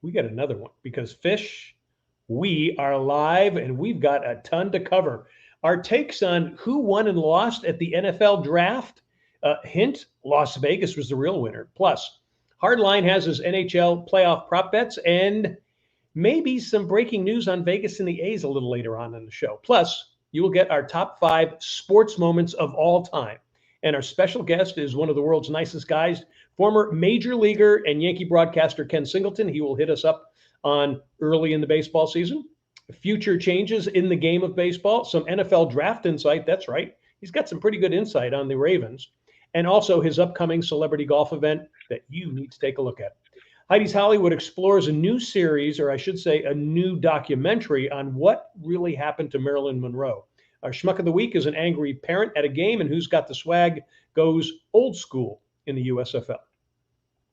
we got another one because Fish, we are live and we've got a ton to cover. Our takes on who won and lost at the NFL draft. Hint: Las Vegas was the real winner. Plus, Hardline has his NHL playoff prop bets and maybe some breaking news on Vegas and the A's a little later on in the show. Plus, you will get our top 5 sports moments of all time. And our special guest is one of the world's nicest guys, former major leaguer and Yankee broadcaster Ken Singleton. He will hit us up on early in the baseball season, future changes in the game of baseball, some NFL draft insight. That's right. He's got some pretty good insight on the Ravens, and also his upcoming celebrity golf event that you need to take a look at. Heidi's Hollywood explores a new series, or I should say a new documentary on what really happened to Marilyn Monroe. Our schmuck of the week is an angry parent at a game, and who's got the swag goes old school in the USFL.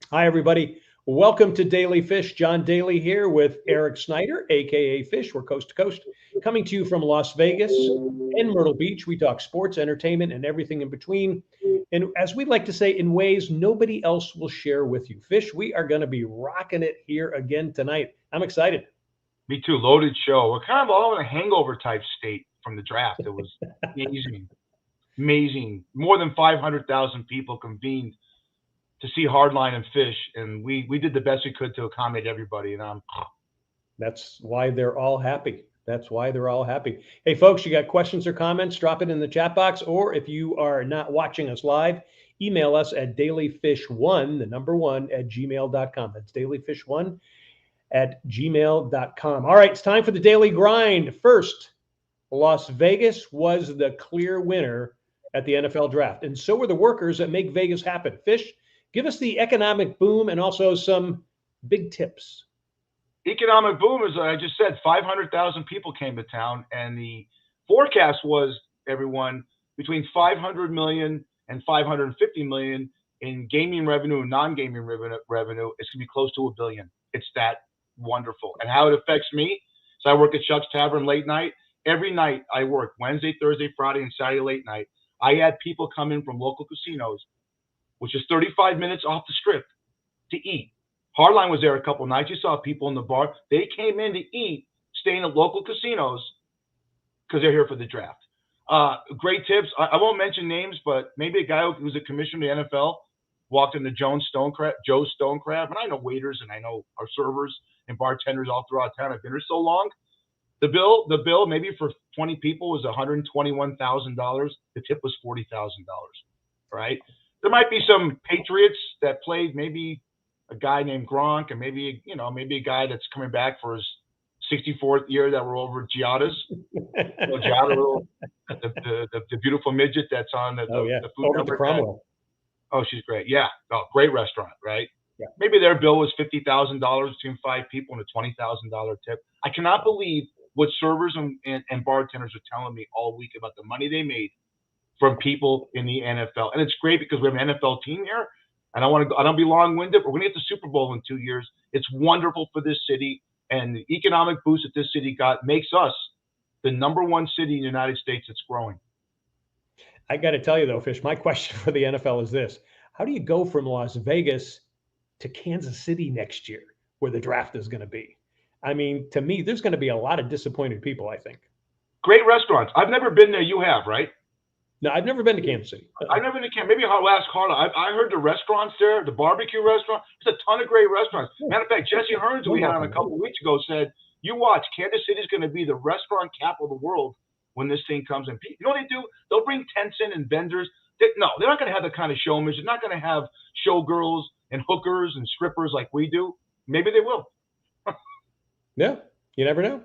Hi, everybody. Welcome to Daly Fish. John Daly here with Eric Snyder, a.k.a. Fish. We're coast to coast, coming to you from Las Vegas and Myrtle Beach. We talk sports, entertainment, and everything in between. And as we like to say, in ways nobody else will share with you. Fish, we are going to be rocking it here again tonight. I'm excited. Me too. Loaded show. We're kind of all in a hangover type state from the draft. It was amazing. Amazing. More than 500,000 people convened to see Hardline and Fish, and we did the best we could to accommodate everybody. And that's why they're all happy. That's why they're all happy. Hey, folks, you got questions or comments? Drop it in the chat box, or if you are not watching us live, email us at dailyfish1, the number 1, at gmail.com. That's dailyfish1 at gmail.com. All right, it's time for the daily grind. First, Las Vegas was the clear winner at the NFL draft, and so were the workers that make Vegas happen. Fish, give us the economic boom and also some big tips. Economic boom, as I just said, 500,000 people came to town, and the forecast was, everyone, between 500 million and 550 million in gaming revenue and non-gaming revenue. It's going to be close to $1 billion. It's that wonderful. And how it affects me, so I work at Chuck's Tavern late night. Every night I work Wednesday, Thursday, Friday, and Saturday late night. I had people come in from local casinos, which is 35 minutes off the strip, to eat. Hardline was there a couple nights. You saw people in the bar. They came in to eat, staying at local casinos because they're here for the draft. Great tips. I won't mention names, but maybe a guy who was a commissioner in the NFL walked into Joe's Stonecrab, and I know waiters and I know our servers and bartenders all throughout town. I've been here so long. The bill maybe for 20 people was $121,000. The tip was $40,000, right? There might be some Patriots that played, maybe a guy named Gronk, and maybe a guy that's coming back for his 64th year that were over Giada's. Giada, the beautiful midget that's on the Food over the Cromwell. Oh, she's great. Yeah. Oh, great restaurant, right? Yeah. Maybe their bill was $50,000 between 5 people and a $20,000 tip. I cannot believe what servers and bartenders are telling me all week about the money they made from people in the NFL. And it's great because we have an NFL team here. And I don't be long-winded. We're going to get the Super Bowl in 2 years. It's wonderful for this city. And the economic boost that this city got makes us the number 1 city in the United States that's growing. I got to tell you, though, Fish, my question for the NFL is this. How do you go from Las Vegas to Kansas City next year, where the draft is going to be? I mean, to me, there's going to be a lot of disappointed people, I think. Great restaurants. I've never been there. You have, right? No, I've never been to Kansas City. I've never been to Kansas. Maybe I'll ask Carla. I heard the restaurants there, the barbecue restaurant. There's a ton of great restaurants. Matter of fact, Jesse Hearns, who we had on a couple of weeks ago, said, you watch, Kansas City is going to be the restaurant capital of the world when this thing comes in. You know what they do? They'll bring tents in and vendors. They're not going to have the kind of showmanship. They're not going to have showgirls and hookers and strippers like we do. Maybe they will. Yeah, you never know.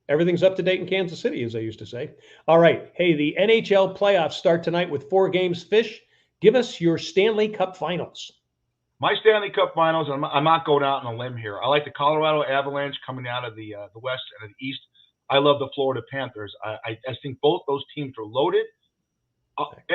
Everything's up to date in Kansas City, as I used to say. All right. Hey, the NHL playoffs start tonight with 4 games. Fish, give us your Stanley Cup finals. My Stanley Cup finals, I'm not going out on a limb here. I like the Colorado Avalanche coming out of the West and the East. I love the Florida Panthers. I think both those teams are loaded.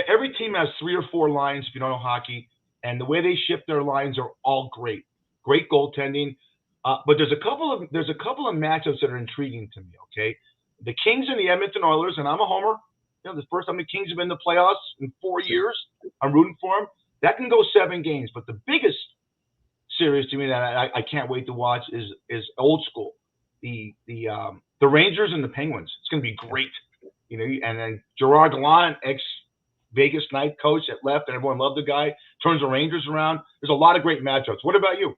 Every team has 3 or 4 lines, if you don't know hockey, and the way they shift their lines are all great. Great goaltending. But there's a couple of matchups that are intriguing to me. Okay, the Kings and the Edmonton Oilers, and I'm a homer. You know, the first time the Kings have been in the playoffs in 4 years, I'm rooting for them. That can go 7 games. But the biggest series to me that I can't wait to watch is old school. The Rangers and the Penguins. It's going to be great. You know, and then Gerard Gallant, ex-Vegas night coach that left, and everyone loved the guy, turns the Rangers around. There's a lot of great matchups. What about you?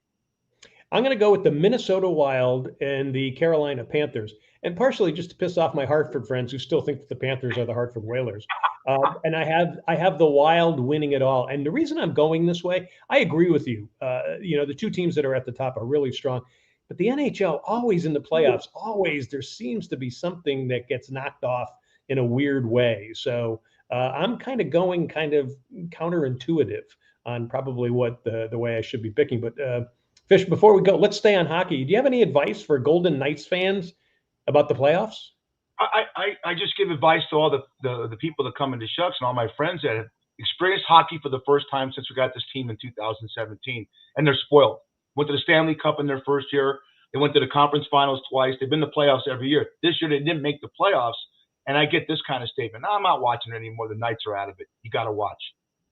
I'm going to go with the Minnesota Wild and the Carolina Panthers, and partially just to piss off my Hartford friends who still think that the Panthers are the Hartford Whalers. And I have the Wild winning it all. And the reason I'm going this way, I agree with you. You know, the two teams that are at the top are really strong, but the NHL always in the playoffs, always there seems to be something that gets knocked off in a weird way. So I'm kind of going kind of counterintuitive on probably what the way I should be picking. But Fish, before we go, let's stay on hockey. Do you have any advice for Golden Knights fans about the playoffs? I just give advice to all the people that come into Shucks and all my friends that have experienced hockey for the first time since we got this team in 2017, and they're spoiled. Went to the Stanley Cup in their first year. They went to the conference finals twice. They've been to the playoffs every year. This year they didn't make the playoffs, and I get this kind of statement. No, I'm not watching it anymore. The Knights are out of it. You got to watch.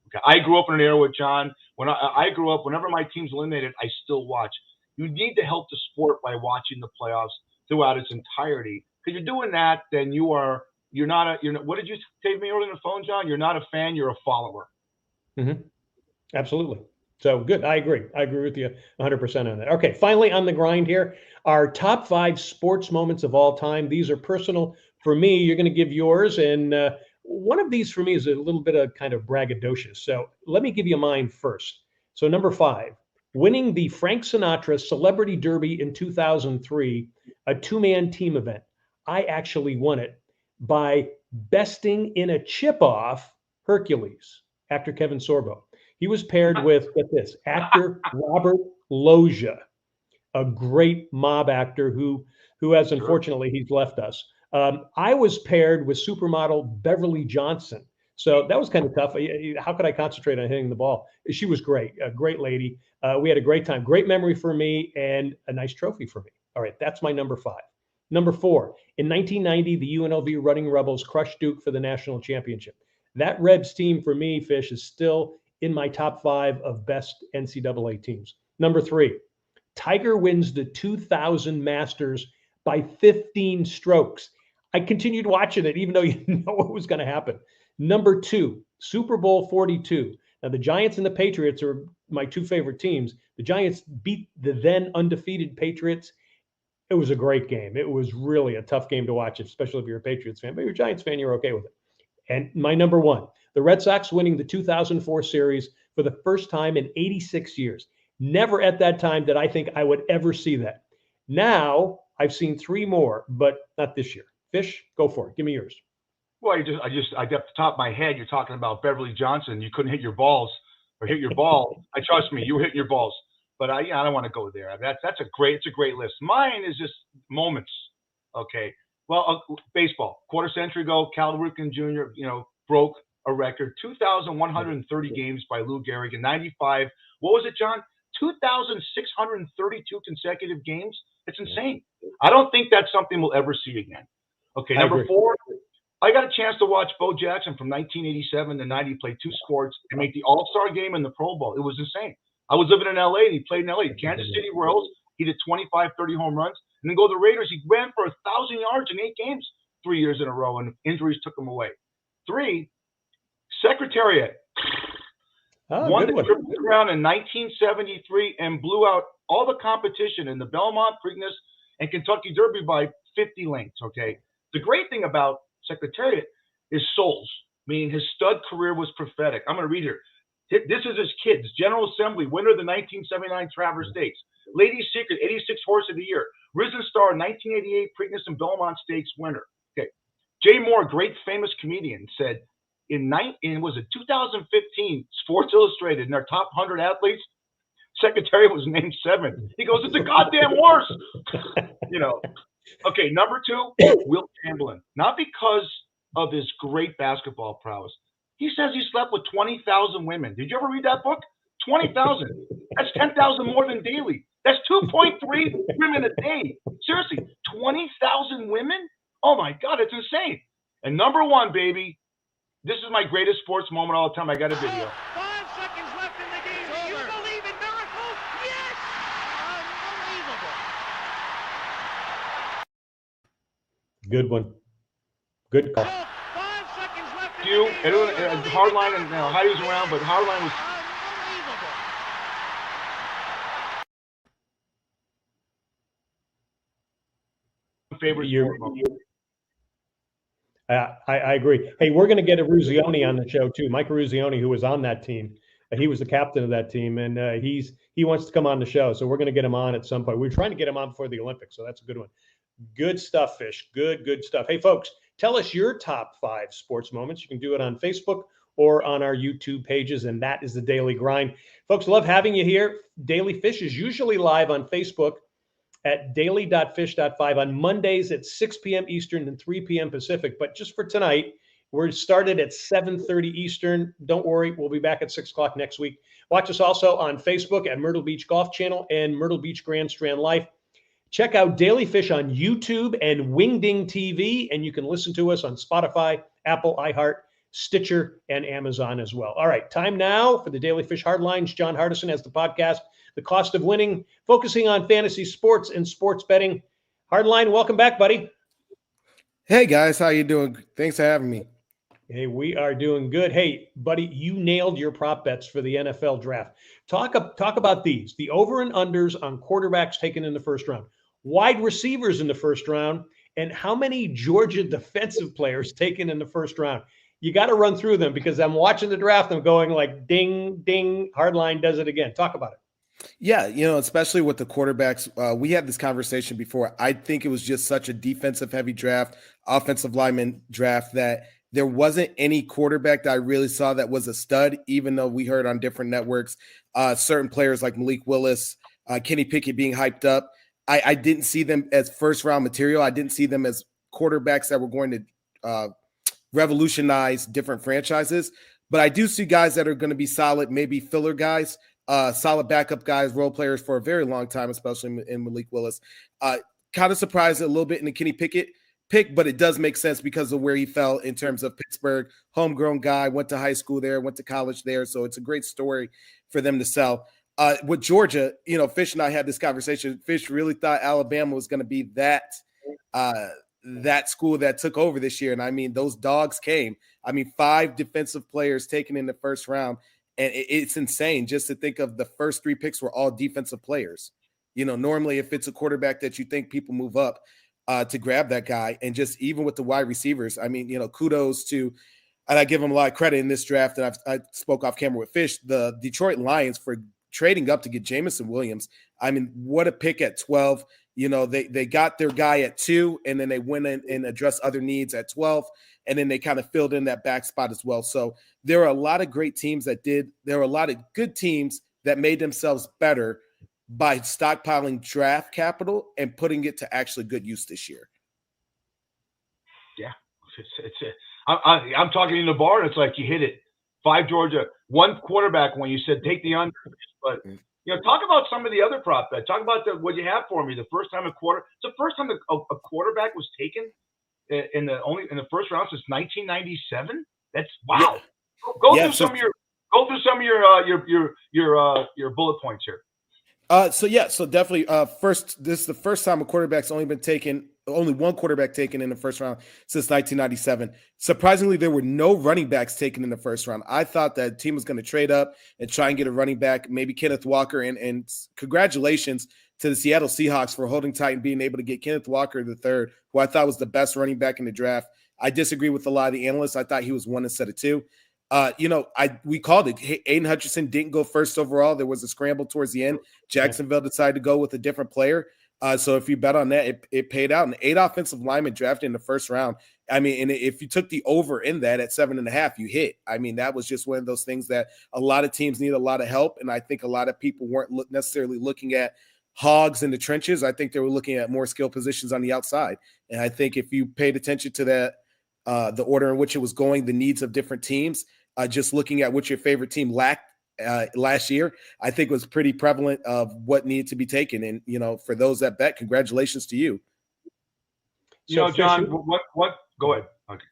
Okay. I grew up in an era with John. When I grew up, whenever my team's eliminated, I still watch. You need to help the sport by watching the playoffs throughout its entirety. Because you're doing that, then you're not. What did you say to me earlier on the phone, John? You're not a fan. You're a follower. Mm-hmm. Absolutely. So good. I agree. I agree with you 100% on that. Okay. Finally, on the grind here, our top 5 sports moments of all time. These are personal for me. You're going to give yours, and one of these for me is a little bit of kind of braggadocious. So let me give you mine first. So number 5, winning the Frank Sinatra Celebrity Derby in 2003, a 2-man team event. I actually won it by besting in a chip-off Hercules, actor Kevin Sorbo. He was paired with, get this, actor Robert Loggia, a great mob actor who has, unfortunately, he's left us. I was paired with supermodel Beverly Johnson. So that was kind of tough. How could I concentrate on hitting the ball? She was great, a great lady. We had a great time, great memory for me, and a nice trophy for me. All right, that's my number 5. Number 4, in 1990, the UNLV Running Rebels crushed Duke for the national championship. That Rebs team for me, Fish, is still in my top 5 of best NCAA teams. Number 3, Tiger wins the 2000 Masters by 15 strokes. I continued watching it, even though you know what was going to happen. Number 2, Super Bowl 42. Now, the Giants and the Patriots are my 2 favorite teams. The Giants beat the then undefeated Patriots. It was a great game. It was really a tough game to watch, especially if you're a Patriots fan. But if you're a Giants fan, you're okay with it. And my number 1, the Red Sox winning the 2004 series for the first time in 86 years. Never at that time did I think I would ever see that. Now, I've seen 3 more, but not this year. Fish, go for it. Give me yours. Well, I got the top of my head. You're talking about Beverly Johnson. You couldn't hit your balls or hit your ball. I trust me, you were hitting your balls. But I don't want to go there. It's a great list. Mine is just moments. Okay. Well, baseball. Quarter century ago, Cal Ripken Jr. Broke a record, 2,130 games by Lou Gehrig in '95. What was it, John? 2,632 consecutive games. It's insane. I don't think that's something we'll ever see again. Okay. Number 4. I got a chance to watch Bo Jackson from 1987 to 90 play 2 sports and make the All-Star game and the Pro Bowl. It was insane. I was living in L.A. and he played in L.A. Kansas City Royals. He did 25, 30 home runs. And then go to the Raiders. He ran for 1,000 yards in 8 games 3 years in a row, and injuries took him away. 3, Secretariat. Won the Triple Crown in 1973 and blew out all the competition in the Belmont, Preakness, and Kentucky Derby by 50 lengths, okay? The great thing about Secretariat is souls, meaning his stud career was prophetic. I'm going to read here. This is his kids. General Assembly, winner of the 1979 Travers Stakes. Lady's Secret, 86 Horse of the Year. Risen Star, 1988 Preakness and Belmont Stakes winner. Okay. Jay Moore, great famous comedian, said in 2015 Sports Illustrated in their top 100 athletes, Secretariat was named 7. He goes, it's a goddamn horse. Okay, number 2, Wilt Chamberlain. Not because of his great basketball prowess. He says he slept with 20,000 women. Did you ever read that book? 20,000. That's 10,000 more than Daly. That's 2.3 women a day. Seriously, 20,000 women? Oh my God, it's insane. And number 1, baby, this is my greatest sports moment all the time. I got a video. 5 seconds left in the game. Do you believe in miracles? Yes! Good one. Good call. You, Hardline, and Heidi was around, but Hardline was favorite sport moment. I agree. Hey, we're going to get a Ruzioni on the show too. Mike Ruzioni, who was on that team. He was the captain of that team, and he wants to come on the show. So we're going to get him on at some point. We're trying to get him on before the Olympics, so that's a good one. Good stuff, Fish. Good stuff. Hey, folks, tell us your top 5 sports moments. You can do it on Facebook or on our YouTube pages, and that is the Daily Grind. Folks, love having you here. Daly Fish is usually live on Facebook at daily.fish.5 on Mondays at 6 p.m. Eastern and 3 p.m. Pacific. But just for tonight, we're started at 7:30 Eastern. Don't worry, we'll be back at 6 o'clock next week. Watch us also on Facebook at Myrtle Beach Golf Channel and Myrtle Beach Grand Strand Life. Check out Daly Fish on YouTube and Wingding TV, and you can listen to us on Spotify, Apple, iHeart, Stitcher, and Amazon as well. All right, time now for the Daily Fish Hardlines. John Hardison has the podcast, The Cost of Winning, focusing on fantasy sports and sports betting. Hardline, welcome back, buddy. Hey, guys. How you doing? Thanks for having me. Hey, we are doing good. Hey, buddy, you nailed your prop bets for the NFL draft. Talk about these, the over and unders on quarterbacks taken in the first round, wide receivers in the first round, and how many Georgia defensive players taken in the first round. You got to run through them because I'm watching the draft. I'm going like, ding, ding, Hardline does it again. Talk about it. Yeah, especially with the quarterbacks, we had this conversation before. I think it was just such a defensive-heavy draft, offensive lineman draft, that there wasn't any quarterback that I really saw that was a stud, even though we heard on different networks certain players like Malik Willis, Kenny Pickett being hyped up. I didn't see them as first-round material. I didn't see them as quarterbacks that were going to revolutionize different franchises. But I do see guys that are going to be solid, maybe filler guys, solid backup guys, role players for a very long time, especially in Malik Willis. Kind of surprised a little bit in the Kenny Pickett pick, but it does make sense because of where he fell in terms of Pittsburgh, homegrown guy, went to high school there, went to college there. So it's a great story for them to sell. With Georgia, Fish and I had this conversation. Fish really thought Alabama was going to be that school that took over this year. And I mean, those dogs came. 5 defensive players taken in the first round. And it's insane just to think of the first 3 picks were all defensive players. Normally if it's a quarterback that you think people move up to grab that guy, and just even with the wide receivers, kudos to, and I give them a lot of credit in this draft. And I spoke off camera with Fish, the Detroit Lions, for trading up to get Jamison Williams. What a pick at 12. They got their guy at 2, and then they went in and addressed other needs at 12. And then they kind of filled in that back spot as well. So there are a lot of great teams there are a lot of good teams that made themselves better by stockpiling draft capital and putting it to actually good use this year. Yeah. I'm talking in the bar, and it's like you hit it. 5 Georgia, 1 quarterback when you said take the under. But, talk about some of the other prop bets. Talk about what you have for me. The first time it's the first time a quarterback was taken in the first round since 1997. That's wow. Yeah. Go through some of your bullet points here. So definitely this is the first time a quarterback's only one quarterback taken in the first round since 1997. Surprisingly, there were no running backs taken in the first round. I thought that team was going to trade up and try and get a running back, maybe Kenneth Walker, and congratulations to the Seattle Seahawks for holding tight and being able to get Kenneth Walker III, who I thought was the best running back in the draft. I disagree with a lot of the analysts. I thought he was 1 instead of 2. We called it. Aiden Hutchinson didn't go first overall. There was a scramble towards the end. Jacksonville decided to go with a different player. So if you bet on that, it paid out. And 8 offensive linemen drafted in the first round. And if you took the over in that at 7.5, you hit. That was just one of those things that a lot of teams need a lot of help. And I think a lot of people weren't necessarily looking at hogs in the trenches. I think they were looking at more skill positions on the outside. And I think if you paid attention to that, the order in which it was going, the needs of different teams, just looking at what your favorite team lacked last year, I think was pretty prevalent of what needed to be taken. And, for those that bet, congratulations to you. John, what, go ahead. Okay.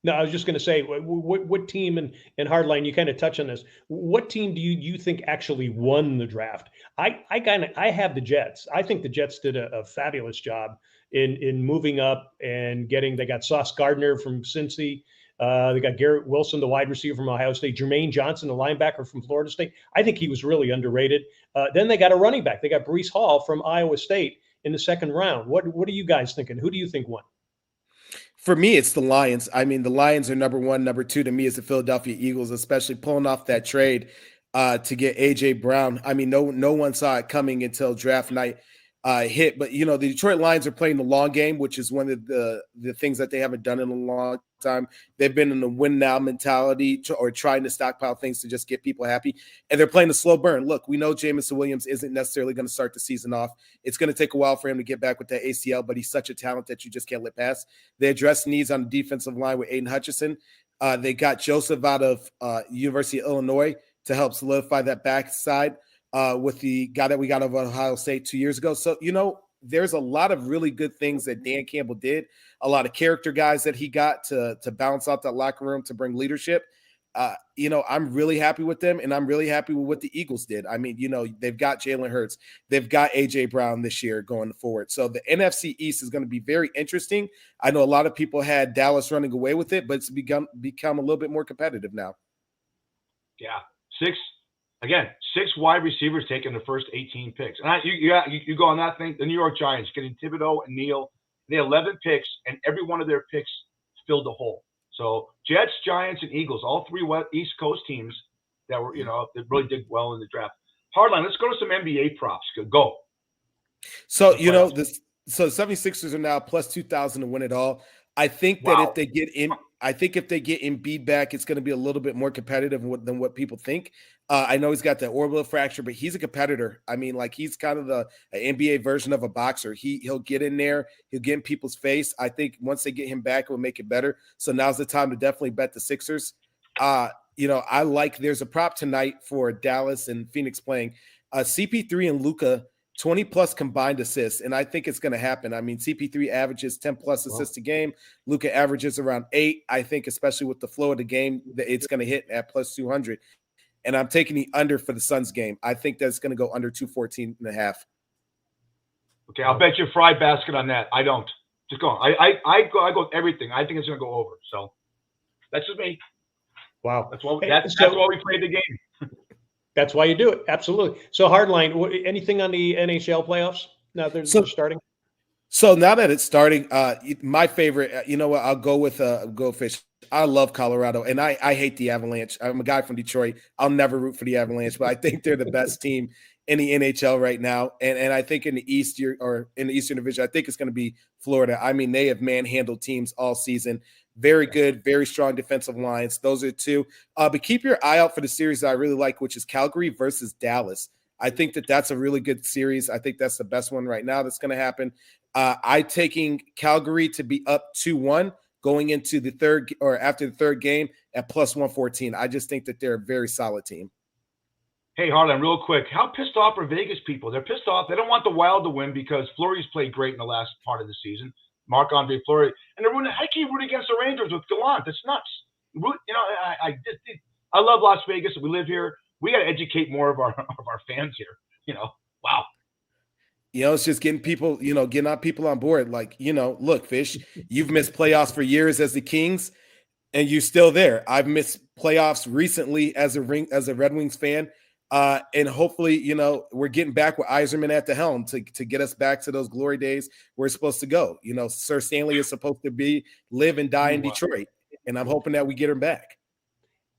No, I was just going to say, what team in Hardline, you kind of touch on this. What team do you think actually won the draft? I have the Jets. I think the Jets did a fabulous job in moving up and getting. They got Sauce Gardner from Cincy. They got Garrett Wilson, the wide receiver from Ohio State. Jermaine Johnson, the linebacker from Florida State. I think he was really underrated. Then they got a running back. They got Breece Hall from Iowa State in the second round. What are you guys thinking? Who do you think won? For me, it's the Lions. I mean, the Lions are number one. Number two to me is the Philadelphia Eagles, especially pulling off that trade to get AJ Brown. I mean, no one saw it coming until draft night hit. But the Detroit Lions are playing the long game, which is one of the things that they haven't done in a long time. They've been in the win now mentality or trying to stockpile things to just get people happy, and they're playing a slow burn. Look, we know Jameson Williams isn't necessarily going to start the season off. It's going to take a while for him to get back with that ACL, but he's such a talent that you just can't let pass. They address needs on the defensive line with Aiden Hutchinson. They got Joseph out of University of Illinois to help solidify that backside with the guy that we got of Ohio State 2 years ago. So, there's a lot of really good things that Dan Campbell did, a lot of character guys that he got to balance out that locker room to bring leadership. I'm really happy with them, and I'm really happy with what the Eagles did. I mean, they've got Jalen Hurts. They've got A.J. Brown this year going forward. So the NFC East is going to be very interesting. I know a lot of people had Dallas running away with it, but it's become a little bit more competitive now. Yeah. Six wide receivers taking the first 18 picks. And you go on that thing, the New York Giants getting Thibodeau and Neal. They had 11 picks, and every one of their picks filled the hole. So Jets, Giants, and Eagles, all three East Coast teams that were, that really did well in the draft. Hardline, let's go to some NBA props. Go. So, the 76ers are now plus 2,000 to win it all. I think that if they get Embiid back, it's going to be a little bit more competitive than what people think. I know he's got that orbital fracture, but he's a competitor. I mean, he's kind of the NBA version of a boxer. He'll get in there. He'll get in people's face. I think once they get him back, it will make it better. So now's the time to definitely bet the Sixers. There's a prop tonight for Dallas and Phoenix playing CP3 and Luka, 20-plus combined assists, and I think it's going to happen. I mean, CP3 averages 10-plus assists a game. Luka averages around 8. I think, especially with the flow of the game, that it's going to hit at plus 200. And I'm taking the under for the Suns game. I think that's going to go under 214.5. Okay, I'll bet you a fried basket on that. I don't. Just go on. I go with everything. I think it's going to go over. So that's just me. Wow. That's why we played the game. That's why you do it. Absolutely. So Hardline, anything on the NHL playoffs now they're starting? So now that it's starting, my favorite, I'll go with Go Fish. I love Colorado, and I hate the Avalanche. I'm a guy from Detroit. I'll never root for the Avalanche, but I think they're the best team in the NHL right now. And I think in the East or in the Eastern Division, I think it's going to be Florida. I mean, they have manhandled teams all season. Very good, very strong defensive lines. Those are two. But keep your eye out for the series that I really like, which is Calgary versus Dallas. I think that's a really good series. I think that's the best one right now that's going to happen. I'm taking Calgary to be up 2-1 going into the third or after the third game at plus 114. I just think that they're a very solid team. Hey, Harlan, real quick. How pissed off are Vegas people? They're pissed off. They don't want the Wild to win because Fleury's played great in the last part of the season. Marc-Andre Fleury. And they're rooting, how can you root against the Rangers with Gallant? That's nuts. I love Las Vegas. We live here. We got to educate more of our fans here. Wow. It's just getting people, getting our people on board. Look, Fish, you've missed playoffs for years as the Kings, and you're still there. I've missed playoffs recently as a Red Wings fan, and hopefully, we're getting back with Yzerman at the helm to get us back to those glory days we're supposed to go. Sir Stanley is supposed to live and die in Detroit, and I'm hoping that we get him back.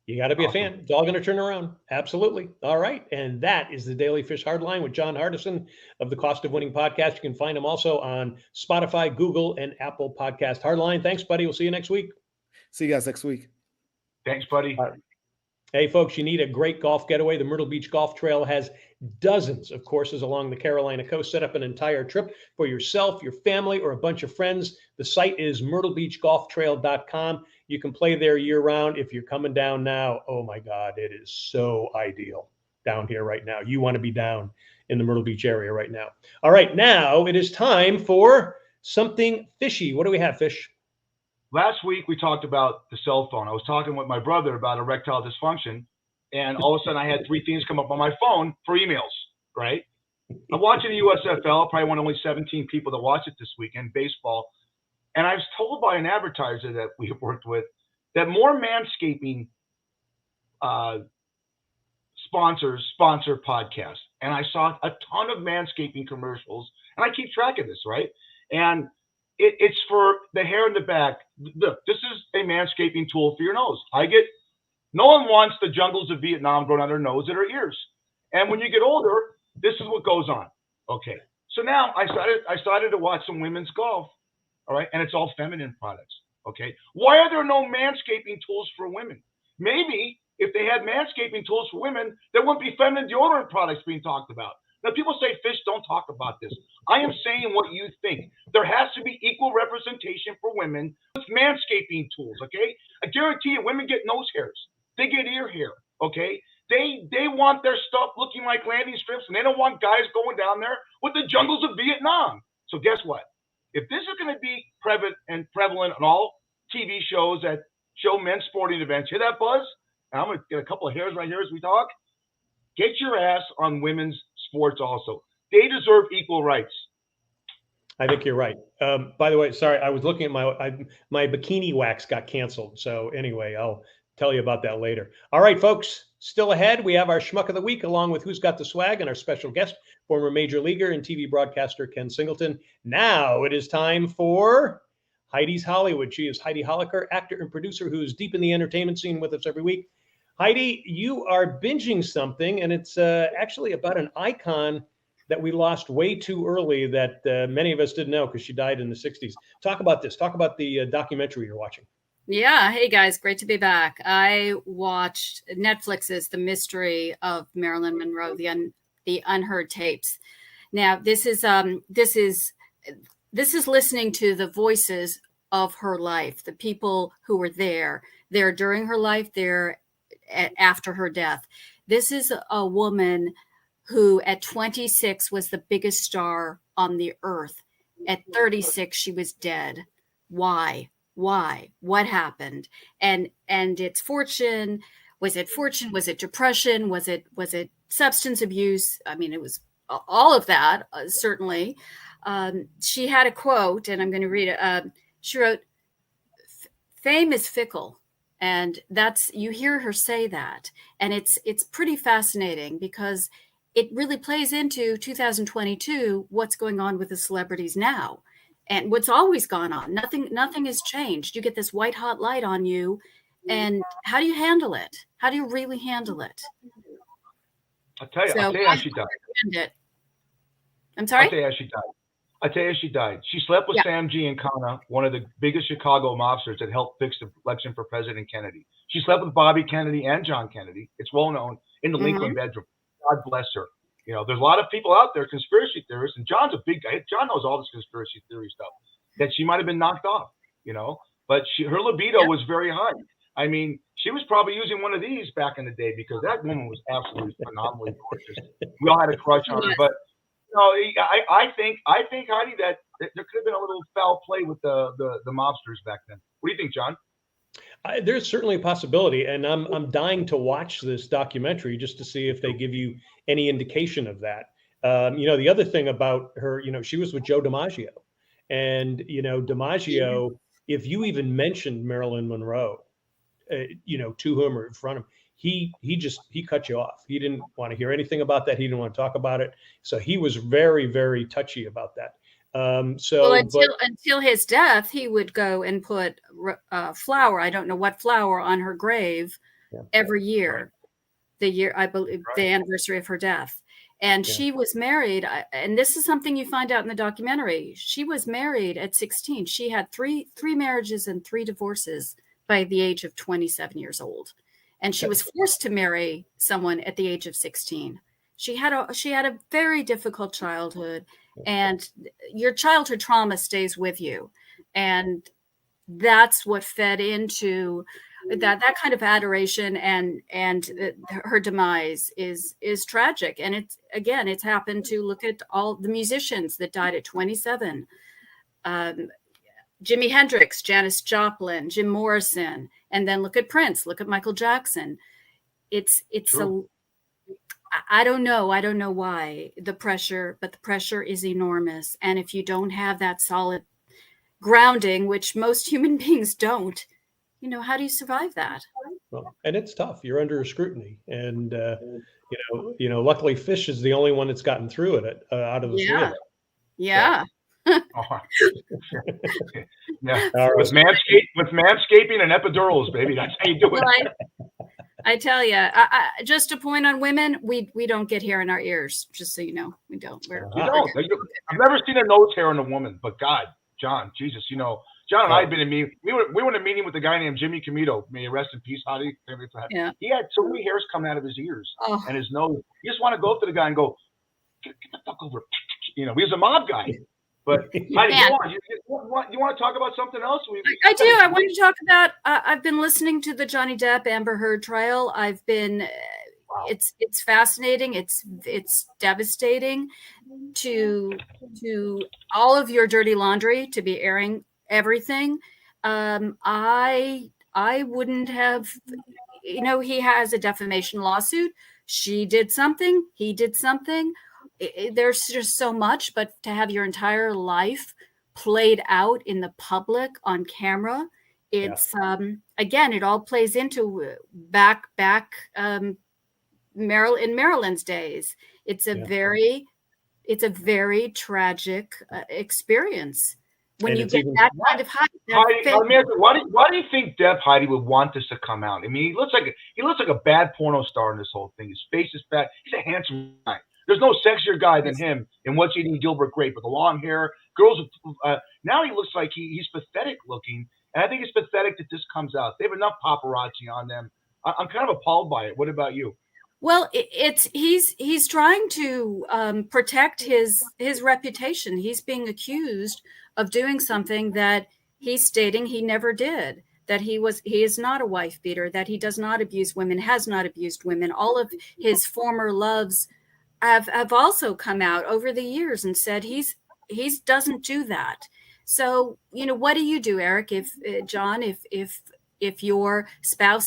You got to be a fan. It's all going to turn around. Absolutely. All right. And that is the Daily Fish Hardline with John Hardison of the Cost of Winning podcast. You can find him also on Spotify, Google, and Apple Podcast. Hardline. Thanks, buddy. We'll see you next week. See you guys next week. Thanks, buddy. Hey, folks, you need a great golf getaway. The Myrtle Beach Golf Trail has dozens of courses along the Carolina coast. Set up an entire trip for yourself, your family, or a bunch of friends. The site is myrtlebeachgolftrail.com. You can play there year-round. If you're coming down now, oh, my God, it is so ideal down here right now. You want to be down in the Myrtle Beach area right now. All right, now it is time for something fishy. What do we have, Fish? last week we talked about the cell phone. I was talking with my brother about erectile dysfunction, and all of a sudden I had 3 things come up on my phone for emails, right? I'm watching the USFL, probably one of only 17 people that watch it this weekend, baseball. And I was told by an advertiser that we worked with that more manscaping sponsor podcasts. And I saw a ton of manscaping commercials, and I keep track of this, right? And it's for the hair in the back. Look, this is a manscaping tool for your nose. No one wants the jungles of Vietnam growing on their nose and their ears. And when you get older, this is what goes on. Okay. So now I started to watch some women's golf. All right. And it's all feminine products. Okay. Why are there no manscaping tools for women? Maybe if they had manscaping tools for women, there wouldn't be feminine deodorant products being talked about. Now, people say, Fish, don't talk about this. I am saying what you think. There has to be equal representation for women with manscaping tools, okay? I guarantee you women get nose hairs. They get ear hair, okay? They want their stuff looking like landing strips, and they don't want guys going down there with the jungles of Vietnam. So guess what? If this is going to be prevalent on all TV shows that show men's sporting events, hear that buzz? And I'm going to get a couple of hairs right here as we talk. Get your ass on women's sports also. They deserve equal rights. I think you're right. By the way, sorry, I was looking at my bikini wax got canceled. So anyway, I'll tell you about that later. All right, folks, still ahead. We have our Schmuck of the Week along with Who's Got the Swag and our special guest, former major leaguer and TV broadcaster Ken Singleton. Now it is time for Heidi's Hollywood. She is Heidi Holliker, actor and producer who is deep in the entertainment scene with us every week. Heidi, you are binging something, and it's actually about an icon that we lost way too early that many of us didn't know because she died in the 60s. Talk about this. Talk about the documentary you're watching. Yeah. Hey, guys. Great to be back. I watched Netflix's The Mystery of Marilyn Monroe, the Unheard Tapes. Now, this is listening to the voices of her life, the people who were there during her life, there after her death. This is a woman who at 26 was the biggest star on the earth. At 36, she was dead. Why? What happened? And it's fortune. Was it fortune? Was it depression? Was it substance abuse? I mean, it was all of that, certainly. She had a quote, and I'm going to read it. She wrote, "Fame is fickle." And you hear her say that. And it's pretty fascinating because it really plays into 2022, what's going on with the celebrities now and what's always gone on. Nothing has changed. You get this white hot light on you. And how do you handle it? How do you really handle it? I'll tell you how she died. I'm sorry? I'll tell you how she died. She slept with Sam Giancana, one of the biggest Chicago mobsters that helped fix the election for President Kennedy. She slept with Bobby Kennedy and John Kennedy. It's well known in the Lincoln bedroom. God bless her. You know, there's a lot of people out there, conspiracy theorists, and John's a big guy. John knows all this conspiracy theory stuff, that she might have been knocked off, you know, but her libido was very high. I mean, she was probably using one of these back in the day because that woman was absolutely phenomenally gorgeous. We all had a crush on her, but I think Heidi, that there could have been a little foul play with the mobsters back then. What do you think, John? There's certainly a possibility, and I'm dying to watch this documentary just to see if they give you any indication of that. The other thing about her, she was with Joe DiMaggio, and DiMaggio, if you even mentioned Marilyn Monroe, to him or in front of him, he cut you off. He didn't want to hear anything about that. He didn't want to talk about it. So he was very, very touchy about that. Until his death, he would go and put flower. I don't know what flower on her grave every year. The year, I believe, the anniversary of her death. And she was married. And this is something you find out in the documentary. She was married at 16. She had three marriages and 3 divorces by the age of 27 years old. And she was forced to marry someone at the age of 16. She had a very difficult childhood, and your childhood trauma stays with you. And that's what fed into that kind of adoration, and her demise is tragic. And it's happened to look at all the musicians that died at 27. Jimi Hendrix, Janis Joplin, Jim Morrison, and then look at Prince, look at Michael Jackson. It's True. I don't know why the pressure, but the pressure is enormous. And if you don't have that solid grounding, which most human beings don't, how do you survive that? Well, and it's tough. You're under scrutiny, and luckily, Fish is the only one that's gotten through it out of the three of them. Yeah. Oh. Yeah. Right. With manscaping and epidurals, baby, that's how you do it. Well, I tell you, just a point on women, we don't get hair in our ears, just so you know. We don't. I've never seen a nose hair on a woman, but God, John, Jesus, John and I had been in meeting. We were in a meeting with a guy named Jimmy Comito. May he rest in peace, Hottie. Yeah. He had so many hairs coming out of his ears and his nose. You just want to go up to the guy and go, get the fuck over. He was a mob guy. But Heidi, you want to talk about something else? I do. I want to talk about. I've been listening to the Johnny Depp Amber Heard trial. I've been. Wow. It's fascinating. It's devastating to all of your dirty laundry to be airing everything. I wouldn't have. He has a defamation lawsuit. She did something. He did something. There's just so much, but to have your entire life played out in the public on camera, it's again, it all plays into back in Marilyn's days. It's a very tragic experience when you get that kind of hype. Why do you think Depp, Heidi, would want this to come out? I mean, he looks like a bad porno star in this whole thing. His face is bad. He's a handsome guy. There's no sexier guy than him in What's Eating Gilbert Grape with the long hair. Girls, now he looks like he's pathetic looking. And I think it's pathetic that this comes out. They have enough paparazzi on them. I'm kind of appalled by it. What about you? Well, he's trying to protect his reputation. He's being accused of doing something that he's stating he never did. That he is not a wife beater. That he does not abuse women. Has not abused women. All of his former loves have also come out over the years and said he doesn't do that. So what do you do, Eric? If John, if your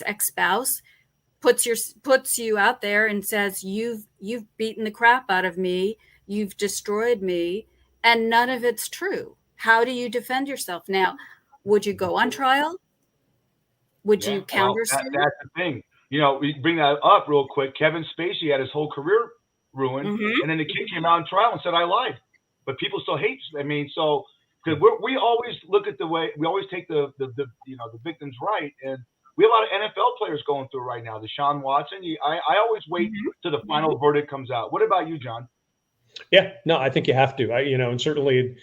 ex-spouse puts you out there and says you've beaten the crap out of me, you've destroyed me, and none of it's true, how do you defend yourself? Now, would you go on trial? Would you counter? That's the thing. We bring that up real quick. Kevin Spacey had his whole career ruined, and then the kid came out on trial and said I lied, but people still hate. I mean, so because we always look at the way we always take the victim's right, and we have a lot of NFL players going through right now. Deshaun Watson. I always wait till the final verdict comes out. What about you, John? Yeah, no, I think you have to. And certainly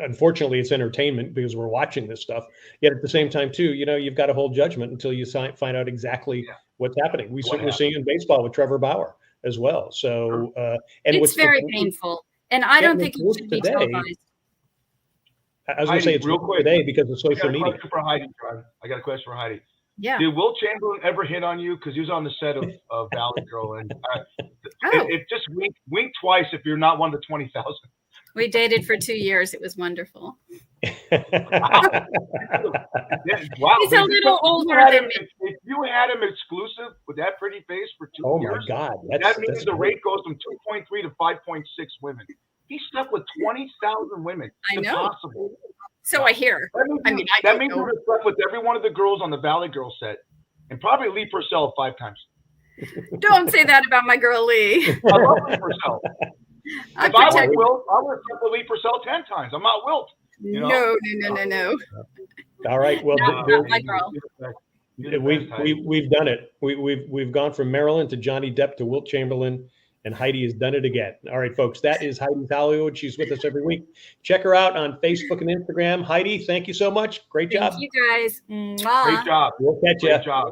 unfortunately it's entertainment because we're watching this stuff. Yet at the same time too, you've got to hold judgment until you find out exactly what's happening. We're seeing in baseball with Trevor Bauer as well. So, and it's very painful, and I don't think it should be televised. I was going to say it's real quick today because of social media. I got a question for Heidi. Yeah. Did Will Chamberlain ever hit on you? Because he was on the set of Valley Girl, and it just wink twice if you're not one of the 20,000. We dated for 2 years. It was wonderful. Wow. He's a little older than me. If you had him exclusive with that pretty face for 2 years, my God, that means the rate goes from 2.3 to 5.6 women. He slept with 20,000 women. I know. Impossible. So I hear. That means you slept with every one of the girls on the Valley Girl set, and probably Lee Purcell 5 times. Don't say that about my girl Lee. I love Lee Purcell. If I was Wilt, I would have slept with Lee Purcell 10 times. I'm not Wilt. No. All right. Well, not my girl. We've done it. We've gone from Maryland to Johnny Depp to Wilt Chamberlain, and Heidi has done it again. All right, folks, that is Heidi's Hollywood. She's with us every week. Check her out on Facebook and Instagram. Heidi, thank you so much. Great job. Thank you, guys. Mwah. Great job. We'll catch you. Great job.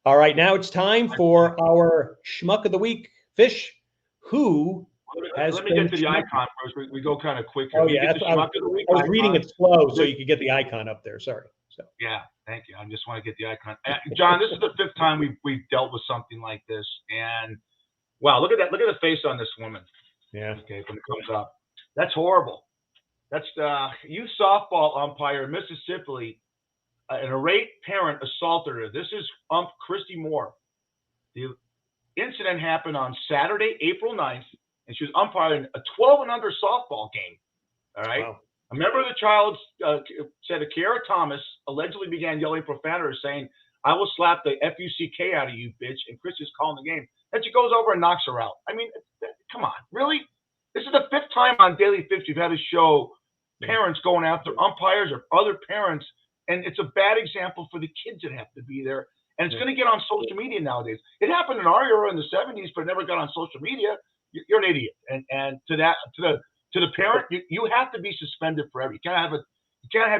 All right, now it's time for our schmuck of the week. Fish, who has Let me get to the icon first. We go kind of quick. Oh, yeah. I was reading it slow so you could get the icon up there. Sorry. Yeah, thank you. I just want to get the icon. John, this is the 5th time we've dealt with something like this. And, wow, look at that. Look at the face on this woman. Yeah. Okay, when it comes up. That's horrible. That's the youth softball umpire in Mississippi. An irate parent assaulted her. This is Christy Moore. The incident happened on Saturday, April 9th, and she was umpiring a 12 and under softball game. All right. Wow. A member of the child said Kiara Thomas allegedly began yelling profanity, saying, "I will slap the F-U-C-K out of you, bitch." And Chris is calling the game. Then she goes over and knocks her out. I mean, come on, really? This is the 5th time on Daly Fish we've had to show parents going after umpires or other parents, and it's a bad example for the kids that have to be there. And it's going to get on social media nowadays. It happened in our era in the 70s, but it never got on social media. You're an idiot. And to the parent, you have to be suspended forever. You can't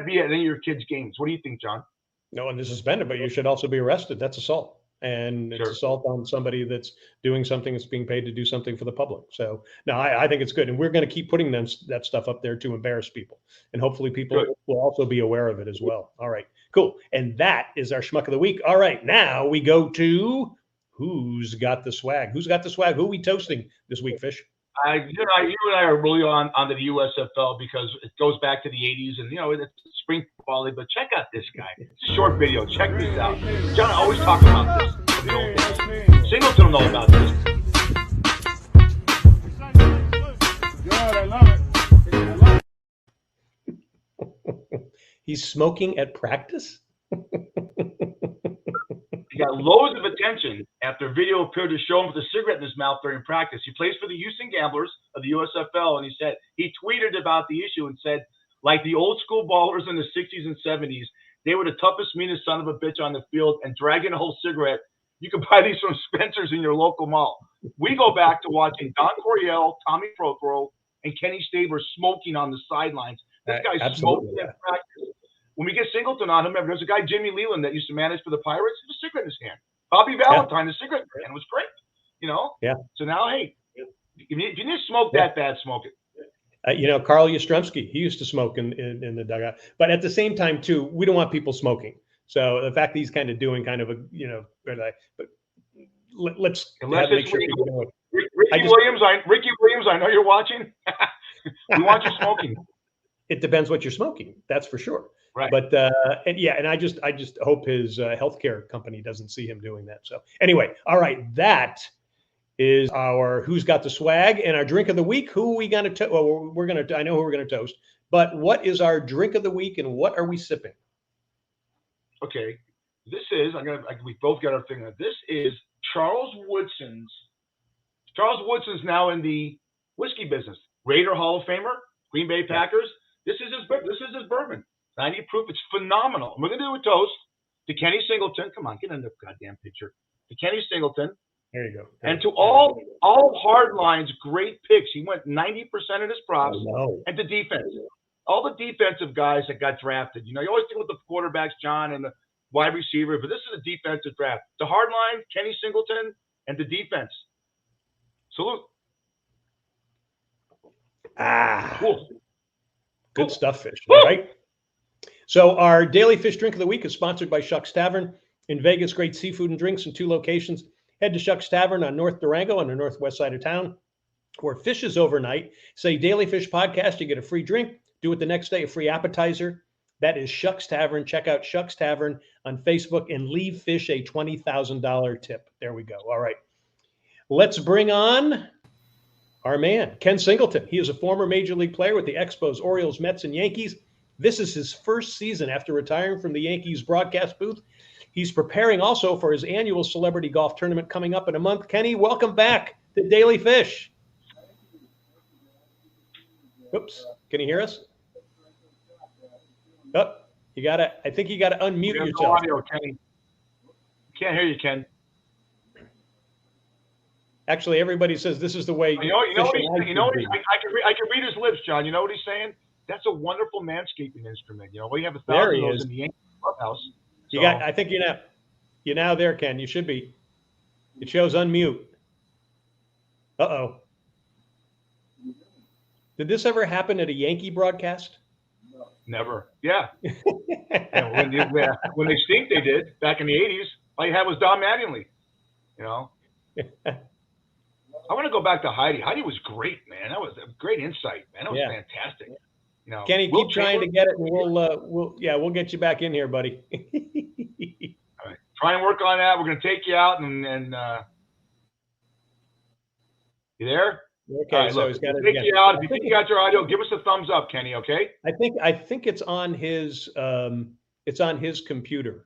be at any of your kids' games. What do you think, John? No, and they're suspended, but you should also be arrested. That's assault. And it's assault on somebody that's doing something that's being paid to do something for the public. So no, I think it's good. And we're going to keep putting that stuff up there to embarrass people. And hopefully people will also be aware of it as well. All right, cool. And that is our schmuck of the week. All right, now we go to who's got the swag. Who's got the swag? Who are we toasting this week, Fish? You and I are really on the USFL because it goes back to the 80s and, it's spring football. But check out this guy. It's a short video. Check this out. John always talk about this. The old days. Singleton will know about this. Good, I love it. He's smoking at practice? He got loads of attention after a video appeared to show him with a cigarette in his mouth during practice. He plays for the Houston Gamblers of the USFL, and he tweeted about the issue and said, like the old school ballers in the 60s and 70s, they were the toughest, meanest son of a bitch on the field, and dragging a whole cigarette. You can buy these from Spencer's in your local mall. We go back to watching Don Coryell, Tommy Prothero, and Kenny Stabler smoking on the sidelines. This guy's smoking at practice. When we get Singleton on him, there's a guy, Jimmy Leland, that used to manage for the Pirates, with a cigarette in his hand. Bobby Valentine, the cigarette in his hand, was great. Yeah. So now, hey, if you need to smoke that bad, smoke it. Carl Yastrzemski, he used to smoke in the dugout. But at the same time, too, we don't want people smoking. So the fact that he's kind of doing kind of a, but let's make sure people know it. Ricky Williams, I know you're watching. We want you smoking. It depends what you're smoking. That's for sure. Right. But and I just hope his healthcare company doesn't see him doing that. So anyway, all right, that is our who's got the swag and our drink of the week. Who are we going to? Well, I know who we're going to toast. But what is our drink of the week and what are we sipping? Okay, this is we both got our thing. This is Charles Woodson's. Charles Woodson's now in the whiskey business. Raider Hall of Famer, Green Bay Packers. This is his bourbon. 90 proof. It's phenomenal. We're going to do a toast to Kenny Singleton. Come on, get in the goddamn picture. To Kenny Singleton. There you go. And to all hard lines, great picks. He went 90% of his props. And the defense. All the defensive guys that got drafted. You always think with the quarterbacks, John, and the wide receiver, but this is a defensive draft. The hard line, Kenny Singleton, and the defense. Salute. Cool. Good stuff, Fish. All right. So our Daily Fish drink of the week is sponsored by Shucks Tavern in Vegas. Great seafood and drinks in 2 locations. Head to Shucks Tavern on North Durango on the northwest side of town, where Fish is overnight. Say Daily Fish Podcast, you get a free drink. Do it the next day, a free appetizer. That is Shucks Tavern. Check out Shucks Tavern on Facebook and leave Fish a $20,000 tip. There we go. All right. Let's bring on our man, Ken Singleton. He is a former Major League player with the Expos, Orioles, Mets, and Yankees. This is his first season after retiring from the Yankees broadcast booth. He's preparing also for his annual celebrity golf tournament coming up in a month. Kenny, welcome back to Daily Fish. Oops, can you hear us? Oh, I think you gotta unmute yourself. No audio, Kenny. Can't hear you, Ken. Actually, everybody says this is the way. I can read his lips, John. You know what he's saying? That's a wonderful manscaping instrument. We have 1,000 of those in the Yankee clubhouse. So. I think you're now there, Ken. You should be. It shows unmute. Uh-oh. Did this ever happen at a Yankee broadcast? Never. Yeah. When they stink, they did back in the 80s. All you had was Don Mattingly. I want to go back to Heidi. Heidi was great, man. That was a great insight, man. That was fantastic. You know, Kenny, Will keep trying to Chamberlain- get it, and we'll get you back in here, buddy. All right. Try and work on that. We're going to take you out and you there? Okay, All right, so look, he's got it take again. you out. If you think you got your audio, give us a thumbs up, Kenny. Okay. I think it's on his computer.